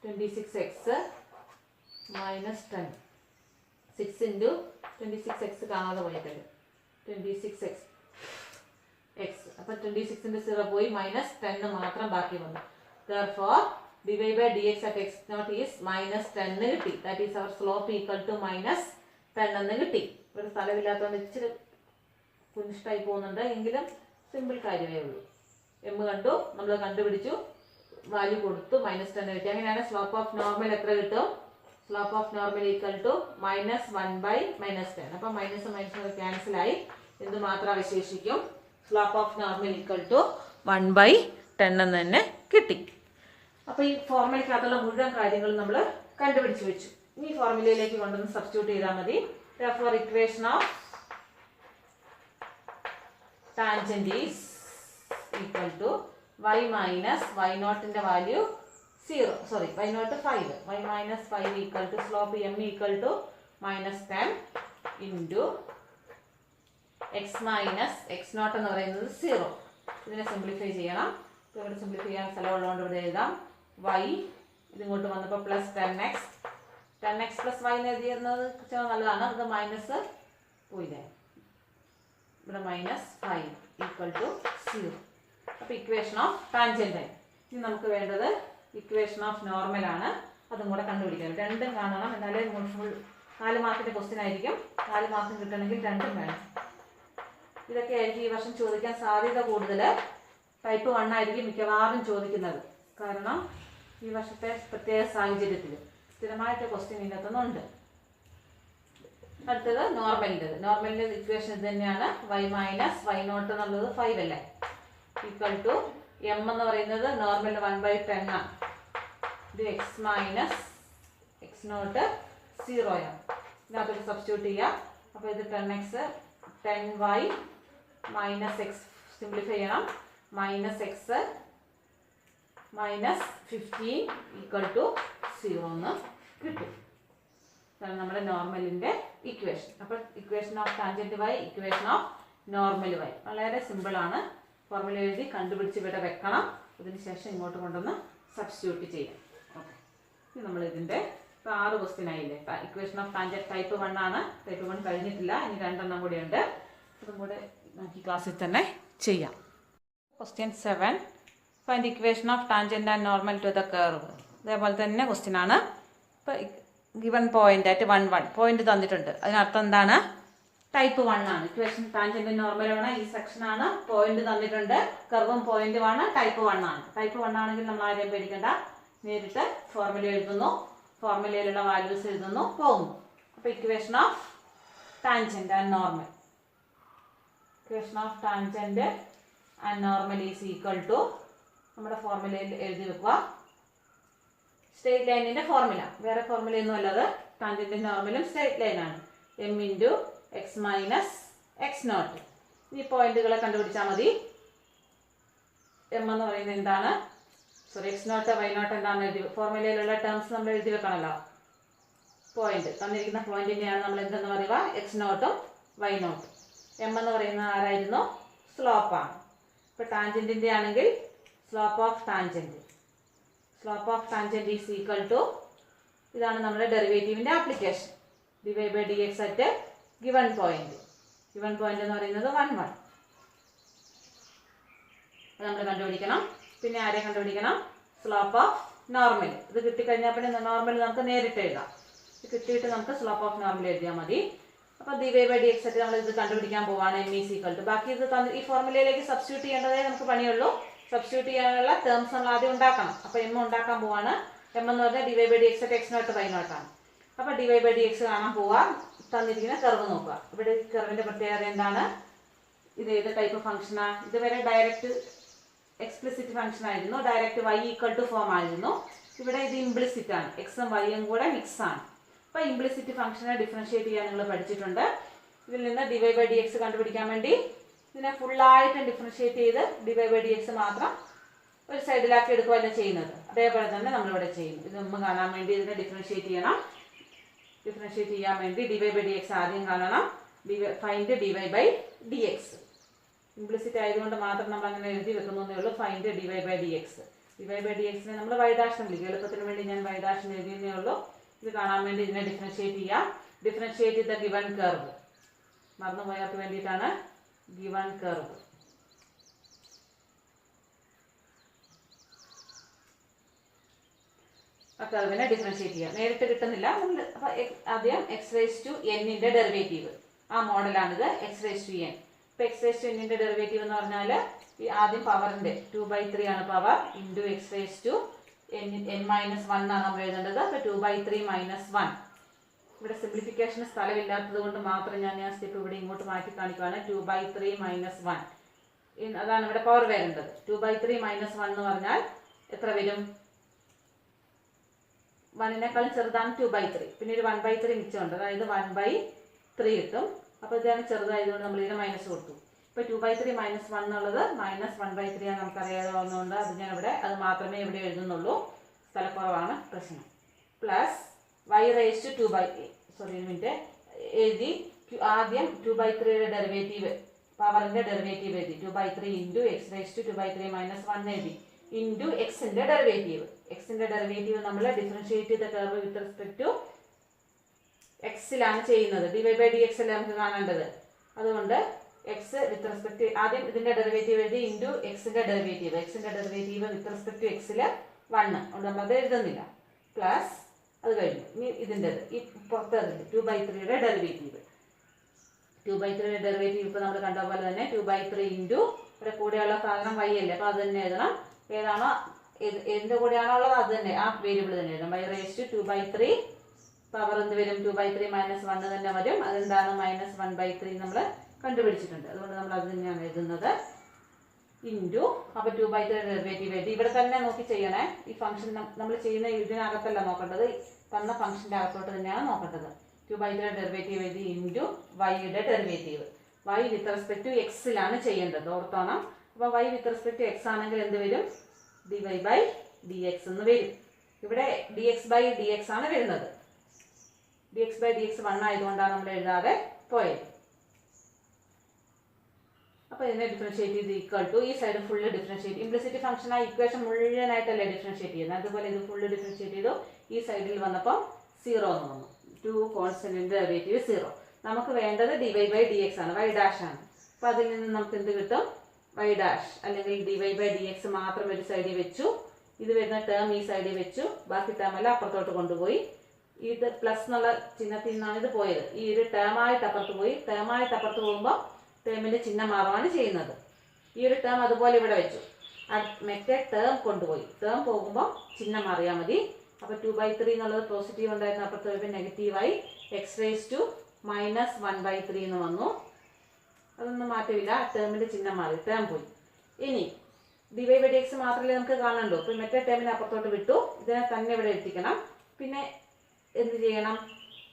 26x -10. 6 × 26x കാണാതെ പോയിട്ടുണ്ട്. 26x. അപ്പോൾ 26ന്റെ 0 പോയി, -10 മാത്രം ബാക്കി വന്നു. therefore dy/dx at x0 is -10 കിട്ടി. that is our slope equal to -10 എന്ന് കിട്ടി. ഒരു സ്ഥലമില്ലാത്തതുകൊണ്ട് ഇച്ചിരി കുനിഷ്ടായി പോകുന്നുണ്ട്, എങ്കിലും സിമ്പിൾ കാര്യമേ ഉള്ളൂ. എം കണ്ടു, നമ്മൾ കണ്ടുപിടിച്ചു, വാല്യൂ കൊടുത്തു, -10 കിട്ടി. അങ്ങനെയാണ് സ്ലോപ്പ് ഓഫ് നോർമൽ എത്ര കിട്ടും? Slope of normal equal to -1/-10. അപ്പം മൈനസ് മൈനസ് ക്യാൻസലായി. എന്ത് മാത്രം അവശേഷിക്കും? Slope of normal equal to 1/10 എന്ന് തന്നെ കിട്ടി. അപ്പോൾ ഈ ഫോർമുലയ്ക്കകത്തുള്ള മുഴുവൻ കാര്യങ്ങളും നമ്മൾ കണ്ടുപിടിച്ച് വെച്ചു. ഇനി ഫോർമുലയിലേക്ക് കൊണ്ടുവന്ന് സബ്സ്റ്റിറ്റ്യൂട്ട് ചെയ്താൽ മതി. therefore equation of tangent is equal to y minus y0ന്റെ value 0, sorry y0 5, y minus 5 equal to slope m equal to -10 into x minus x0 എന്ന് പറയുന്നത് 0. ഇതിനെ സിംപ്ലിഫൈ ചെയ്യണം. ഇപ്പോൾ ഇവിടെ സിംപ്ലിഫൈ ചെയ്യാൻ സ്ഥലമുള്ളതുകൊണ്ട് ഇവിടെ എഴുതാം y. ഇതിങ്ങോട്ട് വന്നപ്പോൾ +10x. 10x + y എന്ന് എഴുതിയിരുന്നത് നല്ലതാണ്. ഇത് മൈനസ് പോയില്ലേ, ഇവിടെ -5 ഈക്വൽ ടു 0. അപ്പോൾ ഇക്വേഷൻ ഓഫ് ടാൻജന്റ്. ഇനി നമുക്ക് വേണ്ടത് ഇക്വേഷൻ ഓഫ് നോർമൽ ആണ്. അതും കൂടെ കണ്ടുപിടിക്കണം. രണ്ടും കാണണം, എന്നാലേ ഫുൾ 4 മാർക്കിൻ്റെ ക്വസ്റ്റ്യൻ ആയിരിക്കും. 4 മാർക്ക് കിട്ടണമെങ്കിൽ രണ്ടും വേണം. ഇതൊക്കെ ആയിരിക്കും ഈ വർഷം ചോദിക്കാൻ സാധ്യത കൂടുതൽ. ടൈപ്പ് 1 ആയിരിക്കും മിക്കവാറും ചോദിക്കുന്നത്. കാരണം ഈ വർഷത്തെ പ്രത്യേക സാഹചര്യത്തിൽ സ്ഥിരമായിട്ട് ക്വസ്റ്റ്യൻ ഇതിനകത്തുനിന്നുണ്ട്. അടുത്തത് നോർമലിൻ്റെ ഇക്വേഷൻ ഇത് തന്നെയാണ്. y മൈനസ് y0 എന്നുള്ളത് 5 അല്ലേ, ഈക്വൽ ടു m എന്ന് പറയുന്നത് നോർമലിന് 1/10 ആണ്. ഇത് x മൈനസ് x0 0 ആണ്. ഇതിനകത്തൊരു സബ്സ്റ്റിറ്റ്യൂട്ട് ചെയ്യാം. അപ്പോൾ ഇത് 10x 10y minus x simplify ചെയ്യണം. -x -15 ഈക്വൽ ടു 0 എന്ന് കിട്ടും. ഇതാണ് നമ്മുടെ നോർമലിൻ്റെ ഇക്വേഷൻ. അപ്പോൾ equation of tangent y, equation of normal y വളരെ സിമ്പിളാണ്. ഫോർമുല എഴുതി കണ്ടുപിടിച്ച് ഇവിടെ വെക്കണം. അതിനുശേഷം ഇങ്ങോട്ട് കൊണ്ടുവന്ന് സബ്സ്റ്റിറ്റ്യൂട്ട് ചെയ്യാം. ഓക്കെ, ഇനി നമ്മൾ ഇതിൻ്റെ ഇപ്പോൾ 6 ക്വസ്റ്റ്യൻ ആയില്ലേ. ഇക്വേഷൻ ഓഫ് ടാൻജന്റ് ടൈപ്പ് 1 ആണ്. ടൈപ്പ് 1 കഴിഞ്ഞിട്ടില്ല, ഇനി 2 എണ്ണം കൂടെ ഉണ്ട്. അതും കൂടെ നമുക്ക് ക്ലാസ്സിൽ തന്നെ ചെയ്യാം. Question 7, find equation of tangent and normal to the curve. അതേപോലെ തന്നെ ക്വസ്റ്റ്യൻ ആണ്. ഇപ്പോൾ ഗിവൺ പോയിന്റ് ആയിട്ട് 1 1 പോയിന്റ് തന്നിട്ടുണ്ട്. അതിനർത്ഥം എന്താണ്? ടൈപ്പ് 1 ആണ്. ഇക്വേഷൻ ടാൻജന്റ് നോർമലാണ്. ഈ സെക്ഷൻ ആണ്. പോയിന്റ് തന്നിട്ടുണ്ട്, കർവും പോയിന്റും ആണ്. ടൈപ്പ് 1 ആണ്. ടൈപ്പ് 1 ആണെങ്കിൽ നമ്മൾ ആരെയും പേടിക്കേണ്ട, നേരിട്ട് ഫോർമുല എഴുതുന്നു, ഫോർമുലയിലുള്ള വാല്യൂസ് എഴുതുന്നു, പോകുന്നു. അപ്പോൾ equation of tangent and normal, equation of tangent and normal is equal to നമ്മുടെ ഫോർമുലയിൽ എഴുതി വെക്കുക. സ്ട്രെയിറ്റ് ലൈനിൻ്റെ ഫോർമുല, വേറെ ഫോർമുലയൊന്നും അല്ലാതെ ടാൻജന്റും നോർമലും സ്ട്രെയിറ്റ് ലൈനാണ്. m into x minus x0. ഈ പോയിന്റുകളെ കണ്ടുപിടിച്ചാൽ മതി. m എന്ന് പറയുന്നത് എന്താണ്? സോറി x0 y0 എന്താണ് എഴുതി ഫോർമുലയിലുള്ള ടേംസ് നമ്മൾ എഴുതി വെക്കണമല്ലോ. പോയിന്റ് തന്നിരിക്കുന്ന പോയിന്റിനെയാണ് നമ്മൾ എന്തെന്ന് പറയുക x0 y0. m എന്ന് പറയുന്നത് ആരായിരുന്നു സ്ലോപ്പാണ്. ഇപ്പോൾ ടാൻജന്റിന്റെ ആണെങ്കിൽ slope of tangent is equal to ഇതാണ് നമ്മുടെ ഡെറിവേറ്റീവിന്റെ application dy/dx at given point എന്ന് പറയുന്നത് 1 1 നമ്മൾ കണ്ടുപിടിക്കണം. പിന്നെ ആരെ കണ്ടുപിടിക്കണം സ്ലോപ്പ് ഓഫ് നോർമൽ. ഇത് കിട്ടിക്കഴിഞ്ഞാൽ പിന്നെ നോർമൽ നമുക്ക് നേരിട്ട് എഴുതാം. ഇത് കിട്ടിയിട്ട് നമുക്ക് സ്ലോപ്പ് ഓഫ് നോർമൽ എഴുതിയാൽ മതി. അപ്പോൾ dy/dx ആയിട്ട് നമ്മൾ ഇത് കണ്ടുപിടിക്കാൻ പോവാണ് m ഈസ് ഈക്വൽ ടു ബാക്കി ഇത് ഈ ഫോർമുലയിലേക്ക് സബ്സ്റ്റിറ്റ്യൂട്ട് ചെയ്യേണ്ടതേ നമുക്ക് പണിയുള്ളൂ. സബ്സ്റ്റിറ്റ്യൂട്ട് ചെയ്യാനുള്ള ടേംസ് നമ്മൾ ആദ്യം ഉണ്ടാക്കണം. അപ്പോൾ m ഉണ്ടാക്കാൻ പോവാണ്. m എന്ന് പറഞ്ഞാൽ dy/dx അറ്റ് x0 y0 ആണ്. അപ്പോൾ dy/dx കാണാൻ പോവാം. തന്നിരിക്കുന്ന കർവ് നോക്കുക. ഇവിടെ ഈ കർവിന്റെ പ്രത്യേകത എന്താണ്? ഇത് ഏത് ടൈപ്പ് ഫംഗ്ഷനാണ്? ഇതുവരെ ഡയറക്റ്റ് എക്സ്പ്ലിസിറ്റ് ഫംഗ്ഷൻ ആയിരുന്നു. Direct y equal to form ആയിരുന്നു. ഇവിടെ ഇത് ഇംപ്ലിസിറ്റ് ആണ്. എക്സും വൈയും കൂടെ മിക്സ് ആണ്. അപ്പോൾ ഇംപ്ലിസിറ്റ് ഫംഗ്ഷനെ ഡിഫറൻഷിയേറ്റ് ചെയ്യാൻ നിങ്ങൾ പഠിച്ചിട്ടുണ്ട്. ഇതിൽ നിന്ന് dy/dx കണ്ടുപിടിക്കാൻ വേണ്ടി ഇതിനെ ഫുള്ളായിട്ട് ഡിഫറൻഷിയേറ്റ് ചെയ്ത് dy/dx മാത്രം ഒരു സൈഡിലാക്കി എടുക്കുകയല്ല ചെയ്യുന്നത്. അതേപോലെ തന്നെ നമ്മളിവിടെ ചെയ്യുന്നു. ഇത് നമ്മൾ കാണാൻ വേണ്ടി ഇതിനെ ഡിഫറൻഷിയേറ്റ് ചെയ്യണം. ഡിഫറൻഷിയേറ്റ് ചെയ്യാൻ വേണ്ടി dy/dx ആദ്യം കാണണം. Find dy/dx. ഇംപ്ലിസിറ്റ് ആയതുകൊണ്ട് മാത്രം നമ്മൾ അങ്ങനെ എഴുതി വെക്കുന്നേ ഉള്ളൂ. Find dy/dx. dy/dxനെ നമ്മൾ y' എന്ന് വിളിക്കും. എളുപ്പത്തിന് വേണ്ടി ഞാൻ y' എഴുതിയേ ഉള്ളൂ. ഇത് കാണാൻ വേണ്ടി ഇതിനെ ഡിഫറൻഷിയേറ്റ് ചെയ്യാം. Differentiate the given curve. മറന്നുപോയവർക്ക് വേണ്ടിയിട്ടാണ് ഗിവൺ കർവ്. ആ കർവിനെ ഡിഫറൻഷിയേറ്റ് ചെയ്യാം. നേരിട്ട് കിട്ടുന്നില്ല. നമ്മൾ ആദ്യം x⁻n ഡെറിവേറ്റീവ് ആ മോഡലാണിത്. x⁻n. ഇപ്പോൾ x⁻n ഡെറിവേറ്റീവ് എന്ന് പറഞ്ഞാൽ ഈ ആദ്യം പവറിന്റെ 2/3 ആണ് പവർ ഇൻറ്റു x⁻n-1 ആണ് നമ്മൾ എഴുതേണ്ടത്. അപ്പോൾ 2/3 - 1. ഇവിടെ സിംപ്ലിഫിക്കേഷന് സ്ഥലമില്ലാത്തത് കൊണ്ട് മാത്രം ഞാൻ ആ സ്റ്റെപ്പ് ഇവിടെ ഇങ്ങോട്ട് മാറ്റി കാണിക്കുകയാണ്. 2/3 - 1 അതാണ് ഇവിടെ പവർ വരേണ്ടത്. 2/3 - 1 എന്ന് പറഞ്ഞാൽ എത്ര വരും? 1നേക്കാളും ചെറുതാണ് 2/3. പിന്നെ ഒരു 1/3 മിച്ചമുണ്ട്. അതായത് 1/3 കിട്ടും. അപ്പോൾ ഇതാണ് ചെറുതായതുകൊണ്ട് നമ്മൾ ഇതിനെ മൈനസ് കൊടുത്തു. ഇപ്പോൾ 2/3 - 1 എന്നുള്ളത് -1/3 ആണ് നമുക്കറിയാവുന്നതുകൊണ്ട് അത് ഞാൻ ഇവിടെ അത് മാത്രമേ ഇവിടെ എഴുതുന്നുള്ളൂ. സ്ഥലക്കുറവാണ് പ്രശ്നം. പ്ലസ് എഴുതി ആദ്യം 2/3 ഡെറിവേറ്റീവ് പവറിന്റെ ഡെറിവേറ്റീവ് എഴുതി. 2/3 ഇൻറ്റു x⁻²3 - 1 എഴുതി. ഇൻറ്റു എക്സിന്റെ ഡെറിവേറ്റീവ്. എക്സിന്റെ ഡെറിവേറ്റീവ് നമ്മൾ ഡിഫറൻഷിയേറ്റ് ചെയ്ത കർവ് വിത്ത് റെസ്പെക്ട് ടു എക്സിലാണ് ചെയ്യുന്നത്. dy/dx അല്ലേ നമുക്ക് കാണേണ്ടത്. അതുകൊണ്ട് എക്സ് വിത്ത് റെസ്പെക്ട് ആദ്യം ഇതിന്റെ ഡെറിവേറ്റീവ് എഴുതി ഇൻറ്റു എക്സിന്റെ ഡെറിവേറ്റീവ്. എക്സിന്റെ ഡെറിവേറ്റീവ് വിത്ത് റെസ്പെക്ട് ടു എക്സിൽ 1 അതുകൊണ്ട് നമ്മളത് എഴുതുന്നില്ല. പ്ലസ് അത് കഴിഞ്ഞു. ഇനി ഇതിൻ്റെത് ഈ പുറത്തതിൻ്റെ 2/3 ഡെറിവേറ്റീവ്. 2/3 ഡെറിവേറ്റീവ് ഇപ്പോൾ നമ്മൾ കണ്ട പോലെ തന്നെ 2/3 ഇൻറ്റു ഇവിടെ കൂടെയുള്ള സാധനം y അല്ലേ. അപ്പോൾ അത് തന്നെ എഴുതണം. ഏതാണോ എന്തിൻ്റെ കൂടെയാണോ ഉള്ളത് അത് തന്നെ ആ വേരിയബിൾ തന്നെ എഴുതണം. y⁻²2/3 പവർ എന്ത് വരും? 2/3 - 1 തന്നെ വരും. അതെന്താണ്? -1/3 നമ്മൾ കണ്ടുപിടിച്ചിട്ടുണ്ട്. അതുകൊണ്ട് നമ്മൾ അത് തന്നെയാണ് എഴുതുന്നത്. ഇൻറ്റു അപ്പോൾ 2/3 ഡെറിവേറ്റീവ് എഴുതി. ഇവിടെ തന്നെ നോക്കി ചെയ്യണേ. ഈ ഫംഗ്ഷൻ നമ്മൾ ചെയ്യുന്ന ഇതിനകത്തല്ല നോക്കേണ്ടത്. തന്ന ഫംഗ്ഷൻ്റെ അകത്തോട്ട് തന്നെയാണ് നോക്കേണ്ടത്. 2/3 ഡെറിവേറ്റീവ് എഴുതി ഇൻറ്റു വൈയുടെ derivative. y with respect to എക്സിലാണ് ചെയ്യേണ്ടത്. ഓർത്തോണം. അപ്പോൾ y with respect to x ആണെങ്കിൽ എന്ത് വരും? dy/dx എന്ന് വരും. ഇവിടെ dx/dx ആണ് വരുന്നത്. dx/dx 1 ആയതുകൊണ്ടാണ് നമ്മൾ എഴുതാതെ പോയത്. അപ്പോൾ ഇതിനെ ഡിഫറൻഷിയേറ്റ് ചെയ്ത് ഈക്വൽ ടു ഈ side full differentiate. Implicit function ആ ഇക്വേഷൻ മുഴുവനായിട്ടല്ലേ ഡിഫറൻഷിയേറ്റ് ചെയ്യുന്നത്. അതുപോലെ ഇത് ഫുള്ള് ഡിഫറൻഷിയേറ്റ് ചെയ്തു. ഈ സൈഡിൽ വന്നപ്പോൾ 0 എന്ന് വന്നു. 2 കോൺസ്റ്റന്റിന്റെ ഡെറിവേറ്റീവ് 0. നമുക്ക് വേണ്ടത് dy/dx ആണ്. y' ആണ്. അപ്പോൾ അതിൽ നിന്ന് നമുക്ക് എന്ത് കിട്ടും? y' അല്ലെങ്കിൽ dy/dx മാത്രം ഒരു സൈഡിൽ വെച്ചു. ഇത് വരുന്ന ടേം ഈ സൈഡിൽ വെച്ചു. ബാക്കി ടേം എല്ലാം അപ്പുറത്തോട്ട് കൊണ്ടുപോയി. ഇത് പ്ലസ് എന്നുള്ള ചിഹ്നത്തിൽ നിന്നാണ് ഇത് പോയത്. ഈ ഒരു ടേമായിട്ട് അപ്പുറത്ത് പോയി. ടേമായിട്ട് അപ്പുറത്ത് പോകുമ്പോൾ ടേമിന്റെ ചിഹ്നം മാറുകയാണ് ചെയ്യുന്നത്. ഈ ഒരു ടേം അതുപോലെ ഇവിടെ വെച്ചു. മറ്റേ ടേം കൊണ്ടുപോയി. ടേം പോകുമ്പോൾ ചിഹ്നം മാറിയാൽ മതി. അപ്പോൾ 2/3 എന്നുള്ളത് പോസിറ്റീവ് ഉണ്ടായിരുന്ന അപ്പുറത്ത് വരുമ്പോൾ നെഗറ്റീവായി x⁻⁻1/3 എന്ന് വന്നു. അതൊന്നും മാറ്റമില്ല. ടേമിന്റെ ചിഹ്നം മാറി. ടേം പോയി. ഇനി dy/dx മാത്രമല്ലേ നമുക്ക് കാണണ്ടോ. ഇപ്പം മറ്റേ ടേമിനെ അപ്പുറത്തോട്ട് വിട്ടു. ഇതിനെ തന്നെ ഇവിടെ എത്തിക്കണം. പിന്നെ എന്ത് ചെയ്യണം?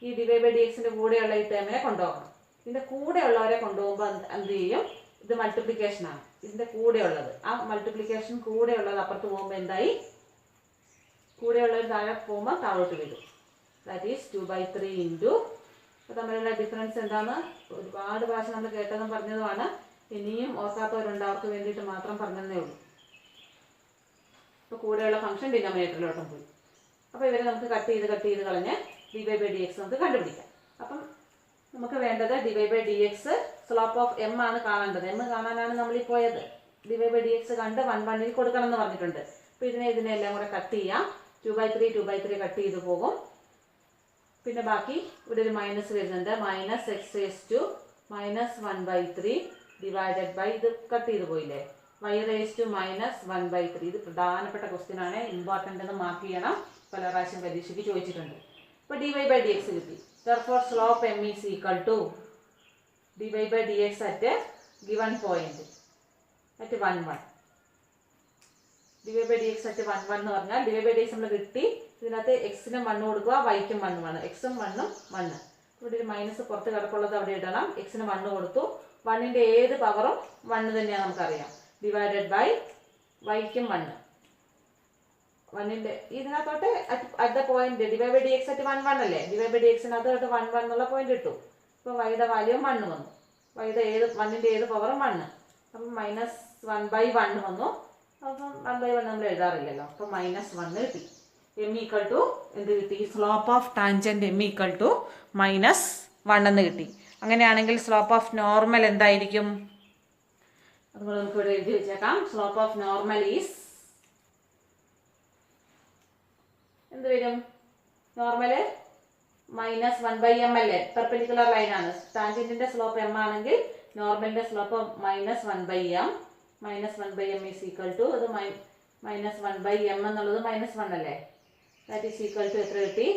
ഈ dy/dxന്റെ കൂടെയുള്ള ഈ ടേമിനെ കൊണ്ടുപോകണം. ഇതിൻ്റെ കൂടെയുള്ളവരെ കൊണ്ടുപോകുമ്പോൾ എന്ത് ചെയ്യും? ഇത് മൾട്ടിപ്ലിക്കേഷനാണ്, ഇതിൻ്റെ കൂടെയുള്ളത്. ആ മൾട്ടിപ്ലിക്കേഷൻ കൂടെയുള്ളത് അപ്പുറത്ത് പോകുമ്പോൾ എന്തായി, കൂടെയുള്ളത് താഴെ പോകുമ്പോൾ താഴോട്ട് വരും. That is 2/3 into. അപ്പോൾ തമ്മിലുള്ള ഡിഫറൻസ് എന്താണ് ഒരുപാട് പ്രാവശ്യം നമ്മൾ കേട്ടതും പറഞ്ഞതുമാണ്. ഇനിയും ഓർക്കാത്തവരുണ്ട്, അവർക്ക് വേണ്ടിയിട്ട് മാത്രം പറഞ്ഞതേ ഉള്ളൂ. ഇപ്പോൾ കൂടെയുള്ള ഫംഗ്ഷൻ ഡിനോമിനേറ്ററിലോട്ടും പോയി. അപ്പോൾ ഇവരെ നമുക്ക് കട്ട് ചെയ്ത് കളഞ്ഞ് dy/dx നമുക്ക് കണ്ടുപിടിക്കാം. അപ്പം നമുക്ക് വേണ്ടത് dy/dx സ്ലോപ്പ് ഓഫ് m ആണ് കാണേണ്ടത്. m കാണാനാണ് നമ്മൾ ഈ പോയത്. dy/dx കണ്ട് 1 കൊടുക്കണം എന്ന് പറഞ്ഞിട്ടുണ്ട്. അപ്പോൾ ഇതിനെ എല്ലാം കൂടെ കട്ട് ചെയ്യാം. 2/3 കട്ട് ചെയ്ത് പോകും. പിന്നെ ബാക്കി ഇവിടെ ഒരു മൈനസ് വരുന്നുണ്ട്. -x⁻−1/3 ഡിവൈഡഡ് ബൈ, ഇത് കട്ട് ചെയ്ത് പോയില്ലേ, y⁻−1/3. ഇത് പ്രധാനപ്പെട്ട ക്വസ്റ്റ്യൻ ആണ്, ഇമ്പോർട്ടൻ്റ് എന്ന് മാർക്ക് ചെയ്യണം. പല പ്രാവശ്യം പരീക്ഷയ്ക്ക് ചോദിച്ചിട്ടുണ്ട്. ഇപ്പോൾ dy/dx കിട്ടി. Therefore slope m is equal to dy/dx at a given point at 1, 1. dy/dx at 1, 1 എന്ന് പറഞ്ഞാൽ dy/dx നമ്മൾ കിട്ടി. ഇതിനകത്ത് എക്സിനും 1 കൊടുക്കുക, വൈക്കും 1 വേണം. എക്സും 1ഉം 1. ഇവിടെ ഒരു മൈനസ് പുറത്ത് കിടക്കുള്ളത് അവിടെ ഇടണം. എക്സിന് 1 കൊടുത്തു. 1ൻ്റെ ഏത് പവറും 1 തന്നെയാണ് നമുക്കറിയാം. Divided by വൈക്കും 1. 1ൻ്റെ ഇതിനകത്തോട്ട് at the point dy/dx at 1, 1 അല്ലേ, dy/dxനകത്തോട്ട് 1, 1 എന്നുള്ള പോയിന്റ് ഇട്ടു. ഇപ്പോൾ വൈയുടെ വാല്യൂ 1 വന്നു. 1ൻ്റെ ഏത് പവറും 1. അപ്പം -1/1 വന്നു. അപ്പം 1/1 നമ്മൾ എഴുതാറില്ലല്ലോ. അപ്പം -1 കിട്ടി. m ഈക്വൽ ടു എന്ത് കിട്ടി, slope of tangent m equal to -1 എന്ന് കിട്ടി. അങ്ങനെയാണെങ്കിൽ സ്ലോപ്പ് ഓഫ് നോർമൽ എന്തായിരിക്കും, അതുപോലെ നമുക്ക് ഇവിടെ എഴുതി വെച്ചേക്കാം. സ്ലോപ്പ് ഓഫ് നോർമൽ ഈസ് എന്ത് വരും, നോർമല് -1/m അല്ലേ, പെർപെൻഡിക്കുലർ ലൈനാണ്. ടാൻജൻറ്റിൻ്റെ സ്ലോപ്പ് m ആണെങ്കിൽ നോർമലിൻ്റെ slope -1/m. -1/m is equal to, അത് -1/m എന്നുള്ളത് -1 അല്ലേ, ദാറ്റ് ഈസ് ഈക്വൽ ടു എത്ര കിട്ടി,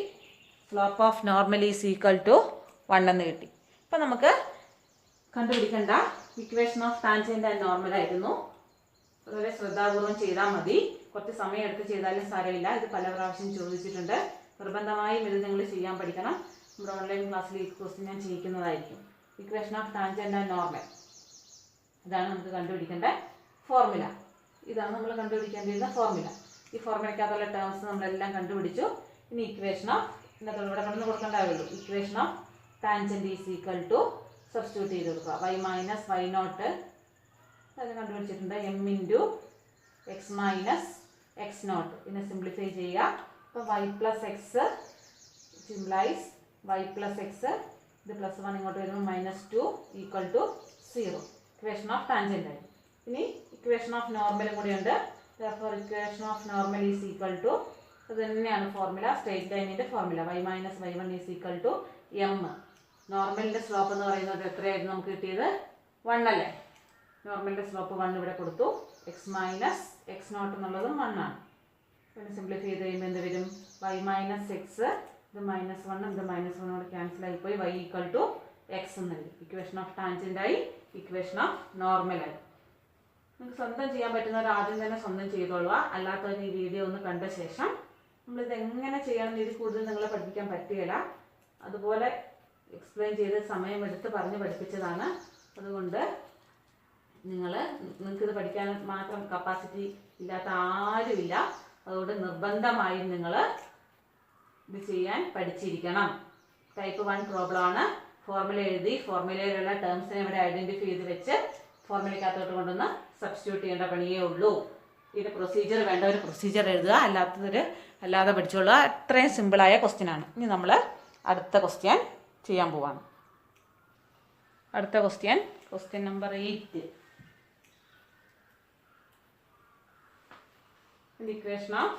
slope of normal is equal to 1 എന്ന് കിട്ടി. ഇപ്പം നമുക്ക് കണ്ടുപിടിക്കേണ്ട equation of tangent and normal ആയിരുന്നു. വളരെ ശ്രദ്ധാപൂർവം ചെയ്താൽ മതി. കുറച്ച് സമയം എടുത്ത് ചെയ്താലും സാരമില്ല. ഇത് പല പ്രാവശ്യം ചോദിച്ചിട്ടുണ്ട്. നിർബന്ധമായും ഇത് നിങ്ങൾ ചെയ്യാൻ പഠിക്കണം. നമ്മുടെ ഓൺലൈൻ ക്ലാസ്സിൽ ഈ ക്വസ്റ്റ്യൻ ഞാൻ ചെയ്യിക്കുന്നതായിരിക്കും. Equation of tangent and normal, ഇതാണ് നമുക്ക് കണ്ടുപിടിക്കേണ്ട ഫോർമുല. ഇതാണ് നമ്മൾ കണ്ടുപിടിക്കേണ്ടിയിരുന്ന ഫോർമുല. ഈ ഫോർമുലയ്ക്കകത്തുള്ള ടേംസ് നമ്മളെല്ലാം കണ്ടുപിടിച്ചു. ഇനി ഇക്വേഷൻ ഓഫ്, ഇന്നത്തെ ഇവിടെ കടന്ന് കൊടുക്കേണ്ടതുള്ളൂ. Equation of tangent is equal to substitute ചെയ്ത് കൊടുക്കുക. y-y0 അത് കണ്ടുപിടിച്ചിട്ടുണ്ട്. m ഇൻറ്റു x-x0 ഇതിനെ സിംപ്ലിഫൈ ചെയ്യുക. അപ്പോൾ y+x സിംപ്ലൈസ് y+x, ഇത് +1 ഇങ്ങോട്ട് വരുമ്പോൾ -2 equal to 0. Equation of tangent ആയി. ഇനി ഇക്വേഷൻ ഓഫ് നോർമലും കൂടിയുണ്ട്. therefore equation of normal is equal to, അത് തന്നെയാണ് ഫോർമുല, സ്ട്രെയിറ്റ് ലൈനിൻ്റെ formula. y-y1 is equal to m. നോർമലിൻ്റെ സ്ലോപ്പ് എന്ന് പറയുന്നത് എത്രയായിരുന്നു നമുക്ക് കിട്ടിയത്, 1 അല്ലേ. നോർമലിൻ്റെ സ്ലോപ്പ് 1 ഇവിടെ കൊടുത്തു. x-x0 എന്നുള്ളതും 1 ആണ്. പിന്നെ സിംപ്ലിഫൈ ചെയ്ത് കഴിയുമ്പോൾ എന്ത് വരും, y-x, ഇത് -1 ഇത് -1 ക്യാൻസൽ ആയിപ്പോയി. y ഈക്വൽ ടു x എന്ന് വരും. ഇക്വേഷൻ ഓഫ് ടാൻജൻ്റായി, ഇക്വേഷൻ ഓഫ് നോർമലായി. നിങ്ങൾക്ക് സ്വന്തം ചെയ്യാൻ പറ്റുന്നവർ ആദ്യം തന്നെ സ്വന്തം ചെയ്തോളുക. അല്ലാത്തവർ ഈ വീഡിയോ ഒന്ന് കണ്ട ശേഷം നമ്മളിത് എങ്ങനെ ചെയ്യണം ഇത് കൂടുതൽ നിങ്ങളെ പഠിപ്പിക്കാൻ പറ്റുകയില്ല. അതുപോലെ എക്സ്പ്ലെയിൻ ചെയ്ത് സമയമെടുത്ത് പറഞ്ഞ് പഠിപ്പിച്ചതാണ്. അതുകൊണ്ട് നിങ്ങൾക്കിത് പഠിക്കാൻ മാത്രം കപ്പാസിറ്റി ഇല്ലാത്ത ആരുമില്ല. അതുകൊണ്ട് നിർബന്ധമായും നിങ്ങൾ ഇത് ചെയ്യാൻ പഠിച്ചിരിക്കണം. ടൈപ്പ് 1 പ്രോബ്ലമാണ്. ഫോർമുല എഴുതി ഫോർമുലയിലുള്ള ടേംസിനെ ഇവിടെ ഐഡൻറ്റിഫൈ ചെയ്ത് വെച്ച് ഫോർമുലയ്ക്കകത്തോട്ട് കൊണ്ടുവന്ന് സബ്സ്റ്റിറ്റ്യൂട്ട് ചെയ്യേണ്ട പണിയേ ഉള്ളൂ. ഇതിൻ്റെ പ്രൊസീജിയർ വേണ്ടവർ പ്രൊസീജിയർ എഴുതുക, അല്ലാതെ പഠിച്ചോളുക. അത്രയും സിമ്പിളായ ക്വസ്റ്റ്യനാണ്. ഇനി നമ്മൾ അടുത്ത ക്വസ്റ്റ്യൻ ചെയ്യാൻ പോവാണ്. അടുത്ത question number 8. Equation of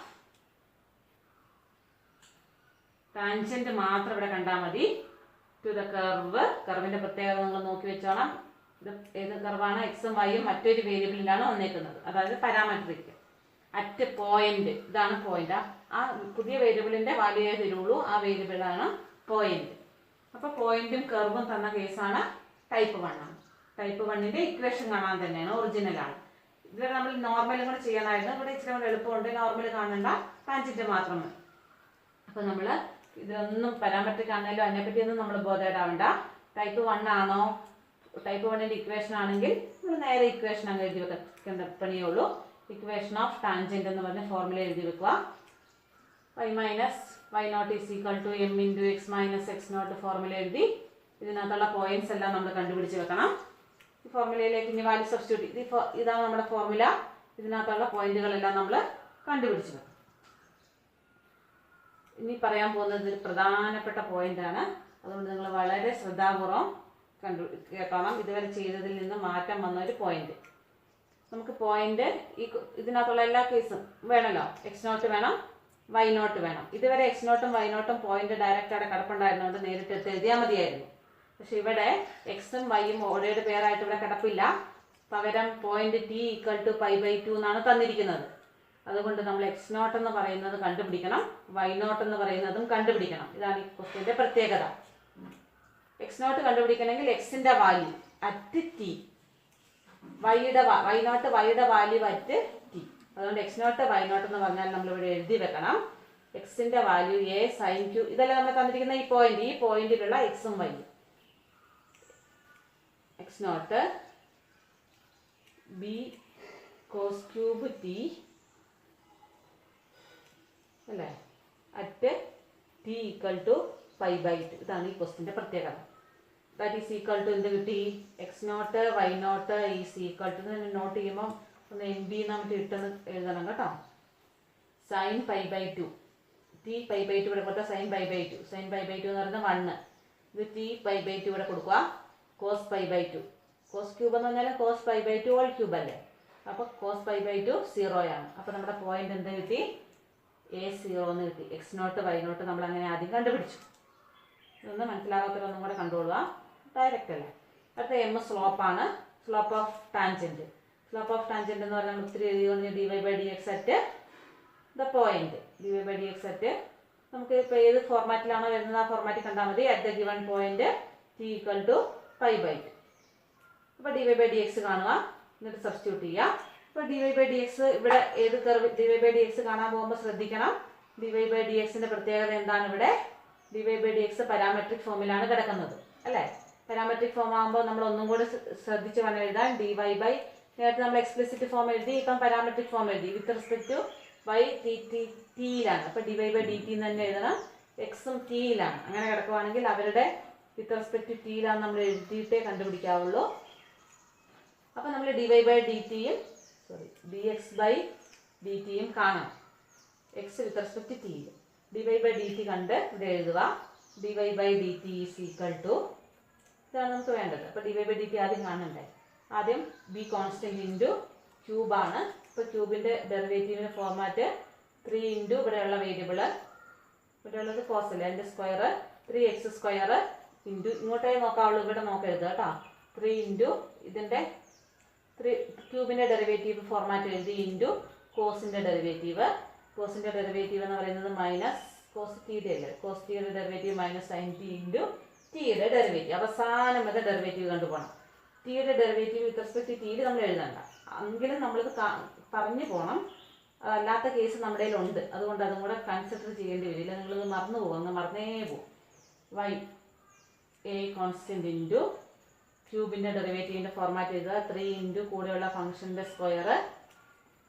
tangent മാത്രം ഇവിടെ കണ്ടാൽ മതി. ടു ദ കർവ്, കർവിൻ്റെ പ്രത്യേകത നിങ്ങൾ നോക്കി വെച്ചോണം. ഇത് ഏത് കർവാണ്, എക്സും വൈയും മറ്റൊരു വേരിയബിളിലാണ് വന്നേക്കുന്നത്, അതായത് പാരാമെട്രിക്. അറ്റ് പോയിന്റ്, ഇതാണ് പോയിന്റ്. ആ പുതിയ വേരിയബിളിൻ്റെ വാല്യൂ തരുള്ളൂ, ആ വേരിയബിളാണ് പോയിന്റ്. അപ്പോൾ പോയിന്റും കർവും തന്ന കേസാണ് ടൈപ്പ് 1 ആണ്. ടൈപ്പ് 1ൻ്റെ ഇക്വേഷൻ കാണാൻ തന്നെയാണ്, ഒറിജിനലാണ്. ഇതിൽ നമ്മൾ നോർമലും കൂടെ ചെയ്യണമായിരുന്നു. ഇവിടെ ഇച്ചിരി കൂടെ എളുപ്പമുണ്ട്. നോർമൽ കാണണ്ട, ടാൻജൻറ്റ് മാത്രം മതി. അപ്പോൾ നമ്മൾ ഇതിലൊന്നും പാരാമെട്രിക് ആണെങ്കിലും അതിനെപ്പറ്റിയൊന്നും നമ്മൾ ബോധേഡാവണ്ട. ടൈപ്പ് 1 ആണോ ടൈപ്പ് 1ന്റെ ഇക്വേഷൻ ആണെങ്കിൽ നമ്മൾ നേരെ ഇക്വേഷൻ അങ്ങ് എഴുതി വെക്കേണ്ട പണിയേ ഉള്ളൂ. ഇക്വേഷൻ ഓഫ് ടാൻജന്റ് എന്ന് പറഞ്ഞ ഫോർമുല എഴുതി വെക്കുക. y minus y naught is equal to m into X minus X naught formula എഴുതി ഇതിനകത്തുള്ള പോയിന്റ്സ് എല്ലാം നമ്മൾ കണ്ടുപിടിച്ച് വെക്കണം. ഈ ഫോർമുലയിലേക്ക് ഇനി വാല്യൂ സബ്സ്റ്റിറ്റ്യൂട്ട് ഇതാണ് നമ്മുടെ ഫോർമുല. ഇതിനകത്തുള്ള പോയിന്റുകളെല്ലാം നമ്മൾ കണ്ടുപിടിച്ച് വെക്കണം. ഇനി പറയാൻ പോകുന്നത് ഒരു പ്രധാനപ്പെട്ട പോയിന്റാണ്. അതുകൊണ്ട് നിങ്ങൾ വളരെ ശ്രദ്ധാപൂർവം കേൾക്കണം. ഇതുവരെ ചെയ്തതിൽ നിന്ന് മാറ്റം വന്ന ഒരു പോയിന്റ്. നമുക്ക് പോയിന്റ് ഇതിനകത്തുള്ള എല്ലാ കേസും വേണമല്ലോ. എക്സ് നോട്ട് വേണം, വൈ നോട്ട് വേണം. ഇതുവരെ എക്സ് നോട്ടും വൈ നോട്ടും പോയിന്റ് ഡയറക്റ്റ് അവിടെ കിടപ്പുണ്ടായിരുന്നുകൊണ്ട് നേരിട്ട് എടുത്ത് എഴുതിയാൽ മതിയായിരുന്നു. പക്ഷെ ഇവിടെ എക്സും വൈയും ഓടയുടെ പേരായിട്ട് ഇവിടെ കിടപ്പില്ല. പകരം പോയിന്റ് ടി ഈക്വൽ ടു π/2 എന്നാണ് തന്നിരിക്കുന്നത്. അതുകൊണ്ട് നമ്മൾ എക്സ് നോട്ട് എന്ന് പറയുന്നത് കണ്ടുപിടിക്കണം, വൈ നോട്ട് എന്ന് പറയുന്നതും കണ്ടുപിടിക്കണം. ഇതാണ് ഈ ക്വസ്റ്റ്യന്റെ പ്രത്യേകത. എക്സ് നോട്ട് കണ്ടുപിടിക്കണമെങ്കിൽ എക്സിന്റെ value at t, y naught വൈയുടെ വാല്യൂ അറ്റ് ടി. അതുകൊണ്ട് എക്സ് നോട്ട് വൈ നോട്ട് എന്ന് പറഞ്ഞാൽ നമ്മൾ ഇവിടെ എഴുതി വെക്കണം. എക്സിന്റെ വാല്യൂ എ സൈൻ ക്യൂ. ഇതെല്ലാം നമ്മൾ തന്നിരിക്കുന്ന ഈ പോയിന്റിലുള്ള എക്സും വൈയും. X naught b cos cube t അല്ലേ അറ്റ് ടി ഈക്വൽ ടു π/2. ഇതാണ് ഈ ക്വസ്റ്റിന്റെ പ്രത്യേകത. ദാറ്റ് ഈസ് ഈക്വൽ ടു എന്ത് കിട്ടി? X naught Y naught is equal to note ചെയ്യുമ്പോൾ ഒന്ന് NB നമുക്ക് ഇട്ടെന്ന് എഴുതണം കേട്ടോ. സൈൻ π/2 ടി π/2 ഇവിടെ കൊടുത്താൽ സൈൻ π/2. സൈൻ π/2 എന്ന് പറയുന്നത് 1. ഇത് ടി π/2 ഇവിടെ കൊടുക്കുക. കോസ് π/2 കോസ് ക്യൂബ് എന്ന് പറഞ്ഞാൽ കോസ് π/2 ഹോൾ ക്യൂബ് അല്ലേ. അപ്പോൾ കോസ് π/2 0 ആണ്. അപ്പോൾ നമ്മുടെ പോയിന്റ് എന്ത് കിട്ടി? A0 എന്ന് കിട്ടി. എക്സ് നോട്ട് വൈ നോട്ട് നമ്മൾ അങ്ങനെ ആദ്യം കണ്ടുപിടിച്ചു. ഇതൊന്ന് മനസ്സിലാകാത്തവരൊന്നും കൂടെ കണ്ടുകൊള്ളുക. ഡയറക്റ്റ് അല്ലേ. അടുത്ത എം സ്ലോപ്പാണ്. Slope of tangent. Slope of tangent എന്ന് പറഞ്ഞാൽ ഒത്തിരി എഴുതിക്കൊണ്ട് dy/dx at the point. dy/dx at നമുക്ക് ഇപ്പോൾ ഏത് ഫോർമാറ്റിലാണോ വരുന്നത് ആ ഫോർമാറ്റിൽ കണ്ടാൽ മതി. At the given point t equal to π/2. അപ്പോൾ dy/dx കാണുക, എന്നിട്ട് സബ്സ്റ്റിറ്റ്യൂട്ട് ചെയ്യുക. ഇപ്പോൾ dy/dx ഇവിടെ ഏത് കർവ് dy/dx കാണാൻ പോകുമ്പോൾ ശ്രദ്ധിക്കണം. dy/dxന്റെ പ്രത്യേകത എന്താണ്? ഇവിടെ dy/dx പാരാമെട്രിക് ഫോമിലാണ് കിടക്കുന്നത് അല്ലേ. പാരാമെട്രിക് ഫോം ആകുമ്പോൾ നമ്മൾ ഒന്നും കൂടി ശ്രദ്ധിച്ച് വേണം എഴുതാൻ. നേരത്തെ നമ്മൾ എക്സ്പ്ലിസിറ്റ് ഫോം എഴുതി, ഇപ്പം പാരാമെട്രിക് ഫോം എഴുതി. വിത്ത് റെസ്പെക്ട് ടു y ടിയിലാണ്. അപ്പോൾ dy/dt എന്ന് തന്നെ എഴുതണം. എക്സും ടിയിലാണ്. അങ്ങനെ കിടക്കുവാണെങ്കിൽ അവരുടെ വിത്ത് റെസ്പെക്ട് ടു ടിയിലാണ് നമ്മൾ എഴുതിയിട്ടേ കണ്ടുപിടിക്കാവുള്ളൂ. അപ്പോൾ നമ്മൾ dy/dtയും dx/dtയും കാണണം. എക്സ് വിത്ത് റെസ്പെക്ട് ടു ടിയിൽ dy/dt കണ്ട് ഇവിടെ എഴുതുക. dy/dt ഈസ് ഈക്വൽ ടു ഇതാണ് നമുക്ക് വേണ്ടത്. അപ്പോൾ dy/dt ആദ്യം കാണണ്ടേ. ആദ്യം ബി കോൺസ്റ്റന്റ് ഇൻറ്റു ക്യൂബാണ്. ഇപ്പോൾ ക്യൂബിൻ്റെ ഡെറിവേറ്റീവിൻ്റെ ഫോർമാറ്റ് 3 ഇൻറ്റു ഇവിടെയുള്ള വേരിയബിള് ഇവിടെയുള്ളത് കോസ് അല്ലേ, അതിൻ്റെ സ്ക്വയർ 3x² ഇൻറ്റു ഇങ്ങോട്ടേ നോക്കാവുള്ളൂ, ഇവിടെ നോക്കരുത് കേട്ടോ. 3 ഇൻറ്റു ഇതിൻ്റെ ക്യൂബിൻ്റെ ഡെറിവേറ്റീവ് ഫോർമാറ്റ് എഴുതി ഇൻറ്റു കോസിൻ്റെ ഡെറിവേറ്റീവ്. കോസിൻ്റെ ഡെറിവേറ്റീവ് എന്ന് പറയുന്നത് മൈനസ് കോസ് ടിയുടെ അല്ലേ. കോസ് ടിയുടെ derivative minus sine t into ടിയുടെ ഡെറിവേറ്റീവ്. അവസാനം വരെ ഡെറിവേറ്റീവ് കണ്ടുപോകണം. ടിയുടെ ഡെറിവേറ്റീവ് വിത്ത് റെസ്പെക്ട് ടു ടിയിൽ നമ്മൾ എഴുതണ്ട. എങ്കിലും നമ്മളിത് പറഞ്ഞു പോകണം. അല്ലാത്ത കേസ് നമ്മുടെ കയ്യിലുണ്ട്. അതുകൊണ്ട് അതും കൂടെ കൺസിഡർ ചെയ്യേണ്ടി വരില്ല. നിങ്ങളിത് മറന്നു പോകും, അങ്ങ് മറന്നേ പോകും. വൈ എ കോൺസ്റ്റന്റ് ഇൻറ്റു ക്യൂബിൻ്റെ ഡെറിവേറ്റീവിൻ്റെ ഫോർമാറ്റ് ചെയ്തത് 3 ഇൻറ്റു കൂടെയുള്ള ഫംഗ്ഷൻ്റെ സ്ക്വയർ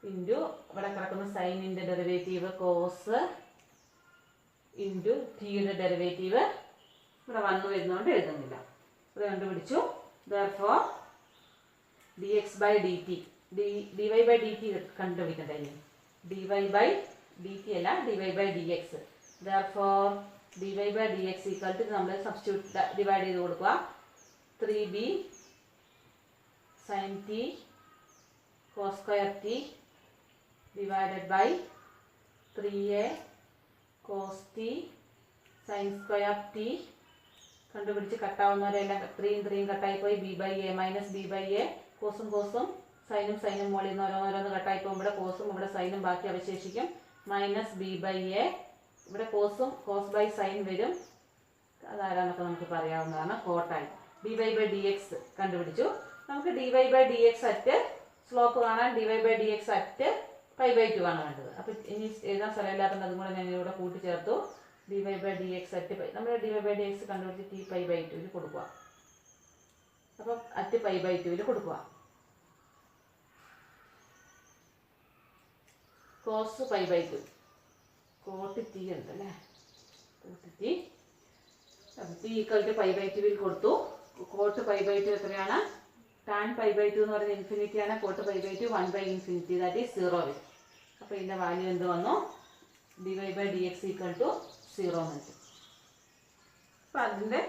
ഇൻറ്റു ഇവിടെ കിടക്കുന്ന സൈനിൻ്റെ ഡെറിവേറ്റീവ് കോസ് ഇൻറ്റു ടിയുടെ ഡെറിവേറ്റീവ് ഇവിടെ വന്നു വരുന്നതുകൊണ്ട് എഴുതുന്നില്ല. ഇത് കണ്ടുപിടിച്ചു. therefore dx/dt dy/dt കണ്ടുപിടിക്കണ്ടേ. dy/dt അല്ല dy/dx. therefore dy/dx equal to നമ്മൾ സബ്സ്റ്റിറ്റ്യൂട്ട് ഡിവൈഡ് ചെയ്ത് കൊടുക്കുക. 3b sin t cos square t divided by 3a cos t sin square t. കണ്ടുപിടിച്ച് കട്ടാവുന്നവരെല്ലാം 3 കട്ടായി പോയി. b/a മൈനസ് b/a കോസും കോസും സൈനും മോളിൽ നിന്ന് ഓരോന്നോരോന്ന് കട്ടായി പോകുമ്പോൾ ഇവിടെ കോസും ഇവിടെ സൈനും ബാക്കി അവശേഷിക്കും. മൈനസ് b/a ഇവിടെ കോസും കോസ് ബൈ സൈൻ വരും. അതാരാന്നൊക്കെ നമുക്ക് പറയാവുന്നതാണ്. കോട്ടായി dy/dx കണ്ടുപിടിച്ചു. നമുക്ക് dy/dx അറ്റ് സ്ലോപ്പ് കാണാൻ dy/dx അറ്റ് π/2 ആണ് വേണ്ടത്. അപ്പോൾ ഇനി എഴുതാൻ സ്ഥലമില്ലാത്തത് അതും കൂടെ ഞാൻ ഇവിടെ കൂട്ടിച്ചേർത്തു. dy/dx അറ്റ് നമ്മൾ dy/dx കണ്ടുപിടിച്ച് t π/2 കൊടുക്കുക. അപ്പം അറ്റ് π/2 കൊടുക്കുക. കോസ് π/2 കോട്ട് ടി ഉണ്ട് അല്ലേ, കോട്ട് ടി = π/2 കൊടുത്തു. കോട്ട് π/2 എത്രയാണ്? ടാൻ π/2 എന്ന് പറയുന്നത് ഇൻഫിനിറ്റിയാണ്. കോട്ട് π/2 1/∞, ദാറ്റ് ഈസ് 0 വരും. അപ്പോൾ ഇതിൻ്റെ വാല്യൂ എന്ത് വന്നു? dy/dx = 0 വന്നു. അപ്പോൾ അതിൻ്റെ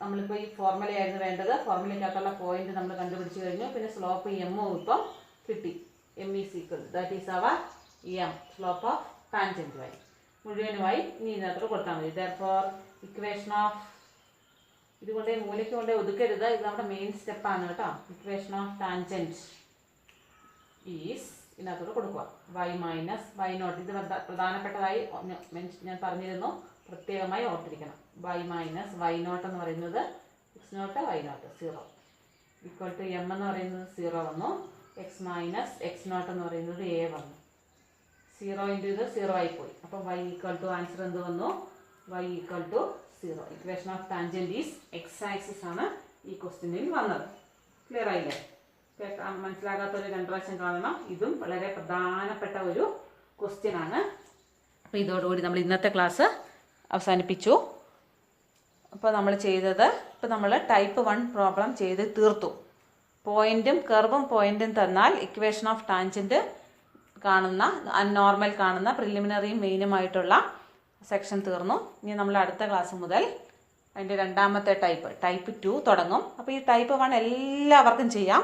നമ്മളിപ്പോൾ ഈ ഫോർമുലയായിരുന്നു വേണ്ടത്. ഫോർമുലയ്ക്കകത്തുള്ള പോയിന്റ് നമ്മൾ കണ്ടുപിടിച്ച് കഴിഞ്ഞു. പിന്നെ സ്ലോപ്പ് എമ്മും ഇപ്പം കിട്ടി. m ദാറ്റ് ഈസ് അവർ M, slope of tangent y. മുഴുവനുമായി ഇനി ഇതിനകത്ത് കൊടുത്താൽ മതി. ദെർഫോർ ഇക്വേഷൻ ഓഫ്, ഇതുകൊണ്ട് മൂലയ്ക്ക് കൊണ്ട് ഒതുക്കരുത്, ഇത് നമ്മുടെ മെയിൻ സ്റ്റെപ്പാണ് കേട്ടോ. ഇക്വേഷൻ ഓഫ് ടാൻജൻറ്റ് ഈസ് ഇതിനകത്തോട് കൊടുക്കുക. y - y0. ഇത് പ്രധാനപ്പെട്ടതായി ഞാൻ പറഞ്ഞിരുന്നു, പ്രത്യേകമായി ഓർത്തിരിക്കണം. y - y0 എന്ന് പറയുന്നത് x0 y0 0 = m എന്ന് പറയുന്നത് 0 വന്നു. x - x0 എന്ന് പറയുന്നത് a വന്നു. 0 × ഇത് 0 ആയിപ്പോയി. അപ്പോൾ y = ആൻസർ എന്ത് വന്നു? y = 0. Equation of tangent is x axis ആണ് ഈ ക്വസ്റ്റ്യനിൽ വന്നത്. ക്ലിയർ ആയില്ലേ? മനസ്സിലാകാത്തൊരു 2 പ്രാവശ്യം കാണണം. ഇതും വളരെ പ്രധാനപ്പെട്ട ഒരു ക്വസ്റ്റ്യൻ ആണ്. അപ്പോൾ ഇതോടുകൂടി നമ്മൾ ഇന്നത്തെ ക്ലാസ് അവസാനിപ്പിച്ചു. അപ്പോൾ നമ്മൾ ചെയ്തത്, ഇപ്പോൾ നമ്മൾ ടൈപ്പ് 1 പ്രോബ്ലം ചെയ്ത് തീർത്തു. പോയിന്റും കർവും പോയിന്റും തന്നാൽ ഇക്വേഷൻ ഓഫ് ടാൻജൻറ്റ് കാണുന്ന, നോർമൽ കാണുന്ന പ്രിലിമിനറിയും മെയിനുമായിട്ടുള്ള സെക്ഷൻ തീർന്നു. ഇനി നമ്മൾ അടുത്ത ക്ലാസ് മുതൽ അതിൻ്റെ രണ്ടാമത്തെ ടൈപ്പ് 2 തുടങ്ങും. അപ്പോൾ ഈ ടൈപ്പ് 1 എല്ലാവർക്കും ചെയ്യാം.